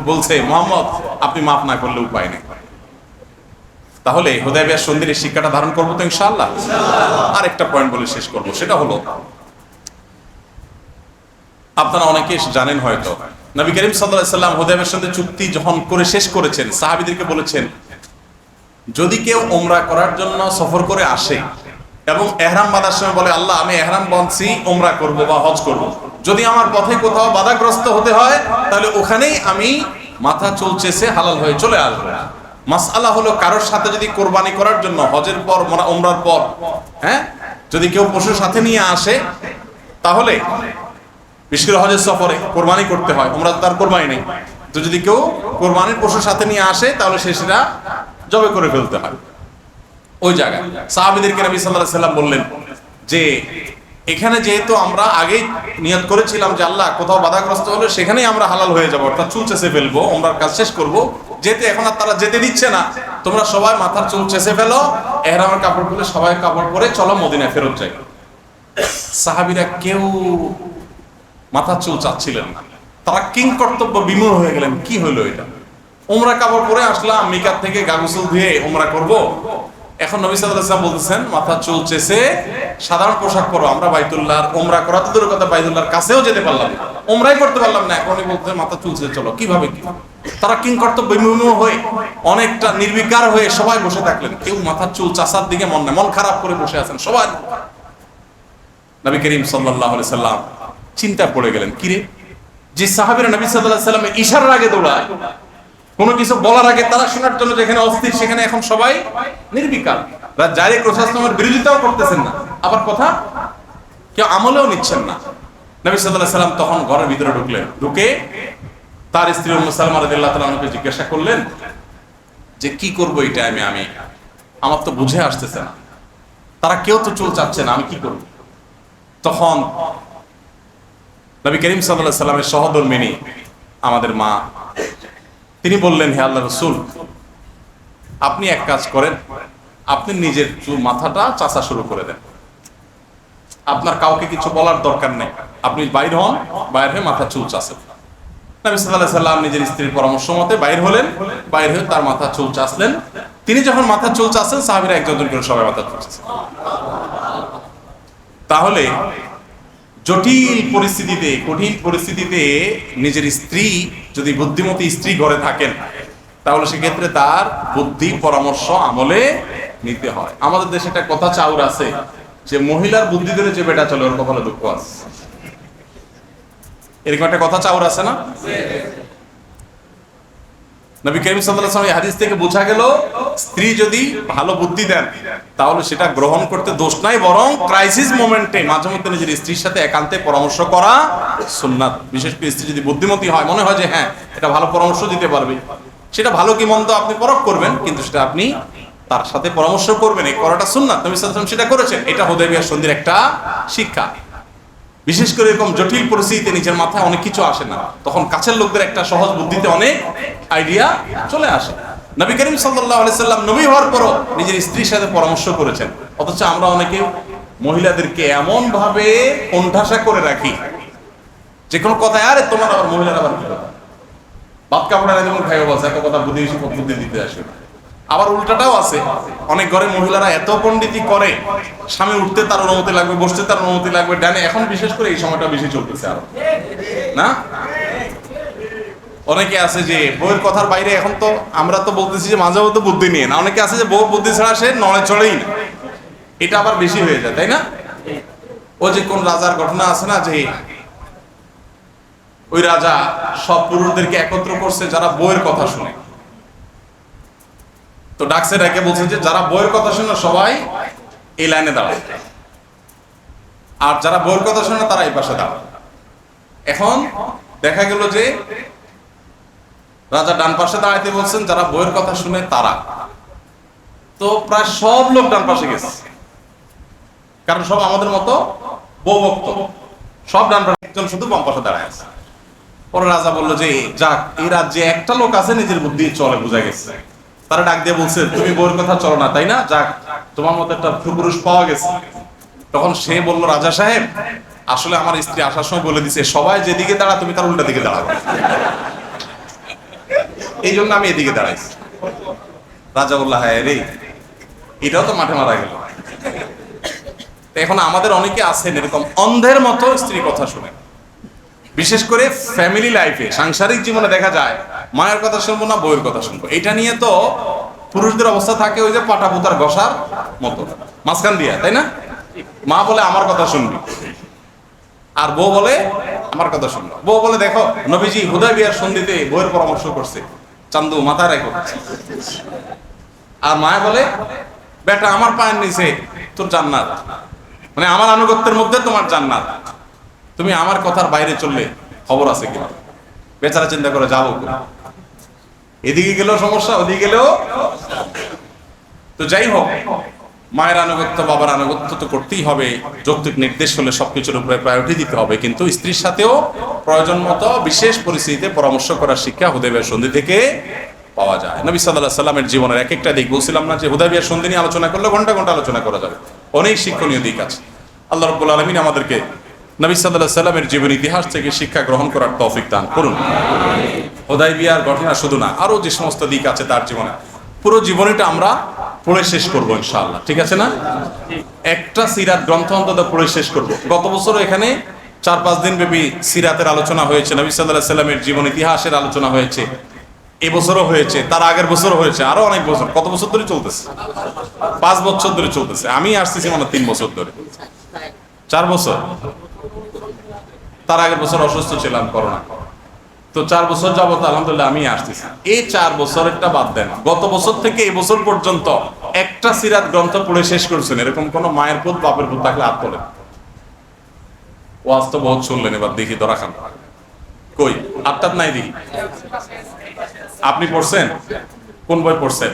বলছে, মুহাম্মদ আপনি মাফ না করলে উপায় নেই। তাহলে হুদায়বিয়ার সন্ধির শিক্ষাটা ধারণ করবো তো ইনশাআল্লাহ। আর একটা পয়েন্ট বলে শেষ করবো, সেটা হলো আপনারা অনেকে জানেন হয়তো, নবী করিম সাল্লাল্লাহু আলাইহি ওয়াসাল্লাম হুদায়বিয়ার সন্ধি চুক্তি যখন করে শেষ করেছেন, সাহাবীদেরকে বলেছেন, যদি কেউ উমরা করার জন্য সফর করে আসে এবং ইহরাম বাঁধার সময় বলে, আল্লাহ আমি ইহরাম বাঁধছি, উমরা করব বা হজ করব, যদি আমার পথে কোথাও বাধাগ্রস্ত হতে হয় তাহলে ওখানেই আমি মাথা চুল চেঁচে হালাল হয়ে চলে আসবো। মাসআলা হলো, কারোর সাথে যদি কোরবানি করার জন্য হজের পর উমরার পর, হ্যাঁ, যদি কেউ পশুর সাথে নিয়ে আসে, তাহলে বিশেষ করে হজের সফরে কোরবানি করতে হয়, উমরা তার কোরবানি নেই, তো যদি কেউ কোরবানির পশুর সাথে নিয়ে আসে তাহলে সেটা জবে করে ফেলতে হয়। ওই জায়গায় সাহাবীদেরকে নবী সাল্লাল্লাহু আলাইহি ওয়াসাল্লাম বললেন যে, এখানে যেহেতু আমরা আগেই নিয়ত করেছিলাম যে আল্লাহ কোথাও বাধাগ্রস্ত হলে সেখানেই আমরা হালাল হয়ে যাবো, অর্থাৎ চুল চেঁচে ফেলবো, উমরার কাজ শেষ করব, যেতে এখন আর তারা যেতে দিচ্ছে না, তোমরা সবাই মাথার চুল চেঁচে ফেলো, ইহরামের কাপড় পরে সবাই কাপড় পরে চলো মদিনায় ফেরত যাই। সাহাবীরা কেউ মাথার চুল চাচ্ছিলেন না, তারা কিং কর্তব্য বিমূঢ় হয়ে গেলেন, কি হলো এটা, উমরা কাপড় পরে আসলাম, মিকাত থেকে গা গোসল ধুয়ে উমরা করব, এখন নবী সাল্লাল্লাহু আলাইহি ওয়াসাল্লাম বলতেছেন মাথা চুল চেঁচে সাধারণ পোশাক পরো, আমরা বাইতুল্লাহর উমরা করা তো দূরের কথা, বাইতুল্লাহর কাছেও যেতে পারলাম না, উমরাই করতে পারলাম না, এখনই বলতেছেন মাথা চুল চেঁচে চলো, কিভাবে কি? তারা কিং কর্তব্য বিমূঢ় হয়ে অনেকটা নির্বিকার হয়ে সবাই বসে থাকলেন, কেউ মাথার চুল চাচার দিকে মন খারাপ করে বসে আছেন সবাই। নবী করিম সাল্লাল্লাহু আলাইহি ওয়াসাল্লাম চিন্তা পড়ে গেলেন, কিরে, যে সাহাবীরা নবী সাল্লাল্লাহু আলাইহি ওয়াসাল্লামের ইশারার আগে দৌড়ায়, কোনো কিছু বলার আগে তারা শোনার জন্য যেখানে অস্থির, সেখানে এখন সবাই নির্বিকার, ডাইরেক্ট রাসূলুল্লাহর বিরোধিতাও করতেছেন না। আবার কথা কেউ আমলেও নিচ্ছেন না। নবী সাল্লাল্লাহু আলাইহি সাল্লাম তখন ঘরের ভিতরে ঢুকলেন, ঢুকে তার স্ত্রী উম্মে সালামা রাদিয়াল্লাহু তাআলা আনহাকে জিজ্ঞাসা করলেন যে কি করবো এটা আমি আমার তো বুঝে আসতেছে না, তারা কেউ তো চুল চাচ্ছে না, আমি কি করব? তখন নবী করিম সাল্লাল্লাহু আলাইহি সাল্লামের সহধর্মিণী আমাদের মা, তিনি বললেন, হে আল্লাহর রাসূল, আপনি এক কাজ করেন, আপনি নিজের চুল মাথাটা চাচা শুরু করে দেন, আপনার কাউকে কিছু বলার দরকার নেই, আপনি বাইর হন, বাইর হয়ে মাথা চুল চাচেন। নবী সাল্লাল্লাহু আলাইহি সাল্লাম নিজের স্ত্রীর পরামর্শ মতে বাইর হলেন, বাইর হয়ে তার মাথা চুল চাচলেন। তিনি যখন মাথা চুল চাচলেন, সাহাবীরা একজন করে সবাই মাথা চুল চাচলেন। তাহলে জটিল পরিস্থিতিতে, কঠিন পরিস্থিতিতে নিজের স্ত্রী যদি বুদ্ধিমতী স্ত্রী ঘরে থাকেন, তাহলে সেক্ষেত্রে তার বুদ্ধি পরামর্শ আমলে নিতে হয়। আমাদের দেশে একটা কথা চাউর আছে যে মহিলার বুদ্ধি ধরে যে বেটা চলে ওর কপালে দুঃখ আছে, এরকম একটা কথা চাউর আছে না? নবী করিম সাল্লাল্লাহু আলাইহি ওয়াসাল্লাম এই হাদিস থেকে বোঝা গেল, স্ত্রী যদি ভালো বুদ্ধি দেন তাহলে সেটা গ্রহণ করতে দোষ নাই, বরং ক্রাইসিস মোমেন্টে মাঝে মধ্যে নিজের স্ত্রীর সাথে একান্তে পরামর্শ করা সুন্নাত। বিশেষ করে স্ত্রী যদি বুদ্ধিমতী হয়, মনে হয় যে হ্যাঁ এটা ভালো পরামর্শ দিতে পারবে, সেটা ভালো কি মন্দ আপনি পরখ করবেন, কিন্তু সেটা আপনি তার সাথে পরামর্শ করবেন, এই করাটা সুন্নাত। নবী সাল্লাল্লাহু আলাইহি ওয়াসাল্লাম সেটা করেছেন। এটা হুদায়বিয়ার সন্ধির একটা শিক্ষা। বিশেষ করে এরকম জটিল পরিস্থিতিতে নিজের মাথায় অনেক কিছু আসে না, তখন কাছের লোকদের একটা সহজ বুদ্ধিতে অনেক আইডিয়া চলে আসে। নবী করিম সাল্লাল্লাহু আলাইহি সাল্লাম নবী হওয়ার পরও নিজের স্ত্রীর সাথে পরামর্শ করেছেন, অথচ আমরা অনেকে মহিলাদেরকে এমন ভাবে কোণঠাসা করে রাখি যে কোনো কথায়, আরে তোমার আবার মহিলার আবার কি কথা, ভাত কাপড় যেমন খাইও বলছে একটা কথা বুদ্ধি দিতে আসে। আবার উল্টাটাও আছে, অনেক ঘরে মহিলারা এত পণ্ডিতি করে, স্বামী উঠতে তার অনুমতি লাগবে, বসতে তার অনুমতি লাগবে, ডানে। এখন বিশেষ করে এই সময়টা বেশি চলতেছে আরো, না? অনেকে আছে যে বউয়ের কথার বাইরে, এখন তো আমরা তো বলতেছি যে মাঝে মধ্যে বুদ্ধি নিয়ে না, অনেকে আছে যে বউ বুদ্ধি ছাড়া সে নড়ে চড়েই না, এটা আবার বেশি হয়ে যায়, তাই না? ও যে কোন রাজার ঘটনা আছে না, যে ওই রাজা সব পুরুষদেরকে একত্র করছে যারা বউয়ের কথা শুনে, তো ডাকছে, ডেকে বলছে যে যারা বইয়ের কথা শুনে সবাই এই লাইনে দাঁড়ায়, আর যারা বইয়ের কথা শুনে তারা এই পাশে দাঁড়ায়। এখন দেখা গেল যে রাজা ডান পাশে দাঁড়াইতে বলছেন, যারা বইয়ের কথা শুনে তারা, তো প্রায় সব লোক ডান পাশে গেছে, কারণ সব আমাদের মতো বউ ভক্ত, সব ডান পাশে, একজন শুধু বাম পাশে দাঁড়ায় আছে। পরে রাজা বললো যে যাক, এই রাজ্যে একটা লোক আছে নিজের বুদ্ধি চলে, বোঝা গেছে। তারা ডাক দিয়ে বলছে, তুমি বউয়ের কথা চলো না, তাই না? যাক, তোমার মতো একটা পুরুষ পাওয়া গেছে। তখন সে বলল, রাজা সাহেব, আসলে আমার স্ত্রী আসার সময় বলে দিছে সবাই যেদিকে দাঁড়া তুমি তার উল্টা দিকে দাঁড়াবে, এই জন্য আমি এদিকে দাঁড়াইছি। রাজা বলল, হ্যাঁ রে, এটাও তো মাঠে মারা গেল। এখন আমাদের অনেকে আছেন এরকম অন্ধের মতো স্ত্রীর কথা শুনে, বিশেষ করে ফ্যামিলি লাইফে, সাংসারিক জীবনে দেখা যায় মায়ের কথা শুনবো না বউয়ের কথা শুনবো, এটা নিয়ে তো পুরুষদের অবস্থা থাকে ওই যে পাটা পুতার ঘষার মতো মাঝখান দিয়া, তাই না? মা বলে আমার কথা শুনবি, আর বউ বলে আমার কথা শুনবো। বউ বলে, দেখো নবীজি হুদায়বিয়ার সন্ধিতে বউয়ের পরামর্শ করছে, চান্দু মাথায় রাখো। আর মায়া বলে, বেটা আমার পায়ের নিচে তোর জান্নাত, মানে আমার আনুগত্যের মধ্যে তোমার জান্নাত, তুমি আমার কথার বাইরে চললে খবর আছে কিনা। বেচারা চিন্তা করে, যাবো এদিকে গেলেও সমস্যা, ওদিকে গেলেও। তো যাই হোক, মায়ের আনুগত্য, বাবার আনুগত্য তো করতেই হবে, যৌক্তিক নির্দেশ হলে সবকিছুর উপরে প্রায়োরিটি দিতে হবে, কিন্তু স্ত্রীর সাথেও প্রয়োজন মতো বিশেষ পরিস্থিতিতে পরামর্শ করার শিক্ষা হুদায়বিয়ার সন্ধি থেকে পাওয়া যায়। নবী সাল্লাল্লাহু আলাইহি সাল্লামের জীবনের এক একটা দিক, বলছিলাম না যে হুদায়বিয়ার সন্ধি নিয়ে আলোচনা করলে ঘন্টা ঘন্টা আলোচনা করা যাবে, অনেক শিক্ষণীয় দিক আছে। আল্লাহ রাব্বুল আলামিন আমাদেরকে নবী সাল্লাল্লাহু আলাইহি সাল্লামের জীবন ইতিহাস থেকে শিক্ষা গ্রহণ করার তৌফিক দান করুন। হুদায়বিয়ার ঘটনা শুধু না, আরো যে সমস্ত দিক আছে তার জীবনে, পুরো জীবনীটা আমরা পড়ে শেষ করব ইনশাআল্লাহ, ঠিক আছে না? একটা সিরাত গ্রন্থ অন্তত পড়ে শেষ করব। গত বছর এখানে 4-5 দিন ব্যাপী সিরাতের আলোচনা হয়েছে, নবী সাল্লাল্লাহু আলাইহি সাল্লামের জীবন ইতিহাসের আলোচনা হয়েছে, এবছরও হয়েছে, তার আগের বছরও হয়েছে, আরো অনেক বছর। কত বছর ধরে চলতেছে? 5 বছর ধরে চলতেছে। আমি আসতেছি মানে 3 বছর ধরে, 4 বছর। তার আগের বছর অসুস্থ ছিলাম, করোনা। তো 4 বছর যাবত আলহামদুলিল্লাহ আমি আসতেছি। এই 4 বছরেরটা বাদ দেন, গত বছর থেকে এই বছর পর্যন্ত একটা সিরাত গ্রন্থ পড়ে শেষ করছেন এরকম কোন মায়ের পুত বাপের পুত থাকলে হাত তোলেন। ওয়াজ তো বহুত শুনলেন, এবার দেখি ধরা খান। কই হাতটাত নাই দেখি। আপনি পড়ছেন? কোন বই পড়ছেন?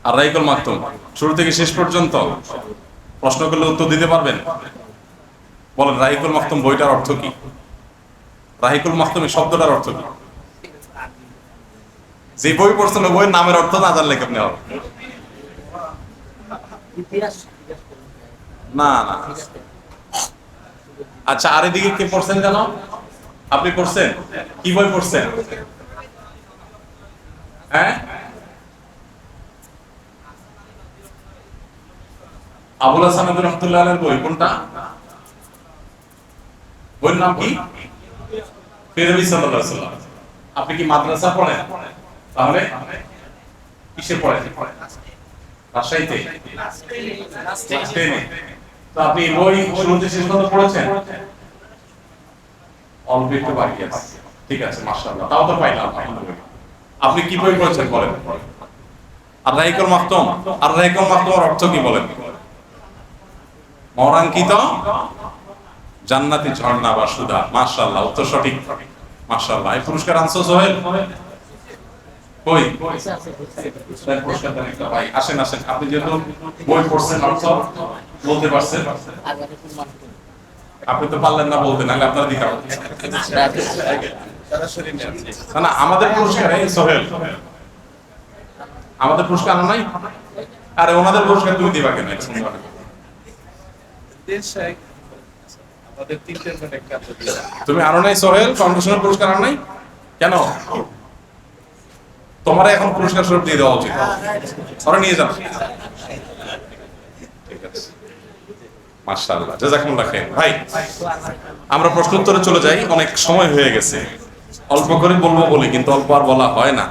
আর রাইকুল মাকতুম শুরু থেকে শেষ পর্যন্ত প্রশ্ন করলে উত্তর দিতে পারবেন? বলেন রাহিকুল মাকতুম বইটার অর্থ কি? রাহিকুল মাকতুম এই শব্দটার অর্থ কি? যে বই পড়ছেন ওই বইয়ের নামের অর্থ না জানলে কেমনে হবে? না না। আচ্ছা, আর এদিকে কে পড়ছেন জানো? আপনি পড়ছেন? কি বই পড়ছেন? হ্যাঁ, আবুল হাসান রহমতুল্লাহ আলাইহির বই কোনটা? বইয়ের নাম কি? নবী সাল্লাল্লাহু আলাইহি ওয়াসাল্লাম। আপনি কি মাদ্রাসা পড়েন? তাহলে কিসে পড়েন? রাজশাহীতে? তো আপনি বই শুরু থেকে শেষ পর্যন্ত পড়েছেন? অল্প একটু বাকি আছে। ঠিক আছে, মাশাআল্লাহ, তাও তো পাইলাম। আপনি কি বই পড়েছেন বলেন? আর রাহিকুল মাকতুম, আর রাহিকুল মাকতুমের অর্থ কি বলেন? মরাঙ্কিত জান্নাতি ঝর্ণা বা সুধা। মাশাআল্লাহ, উত্তর সঠিক। মাশাআল্লাহ, এই পুরস্কার আনছো সোহেল? কই পুরস্কার দেন একটা ভাই। আসেন আসেন, আপনি যেহেতু বই পড়ছেন অর্থ বলতে পারছেন, আপনি তো পারলেন না বলতে, নাহলে আপনারা দিতে হবে না। আমাদের পুরস্কার এই সোহেল, আমাদের পুরস্কার আনো নাই? আরে ওনাদের পুরস্কার তুমি দিবা কেন? তুমি আনো নাই সোহেল? ফাউন্ডেশনের পুরস্কার আনো নাই কেন? তোমার এখন পুরস্কার স্বরূপ দিয়ে দেওয়া উচিত। ওরা নিয়ে যান। ঠিক আছে, মাশাআল্লাহ, জাযাকুমুল্লাহ খাইর। ভাই, আমরা প্রশ্ন উত্তরে চলে যাই, অনেক সময় হয়ে গেছে। অল্প করে বলবো বলি, কিন্তু অল্প আর বলা হয় না।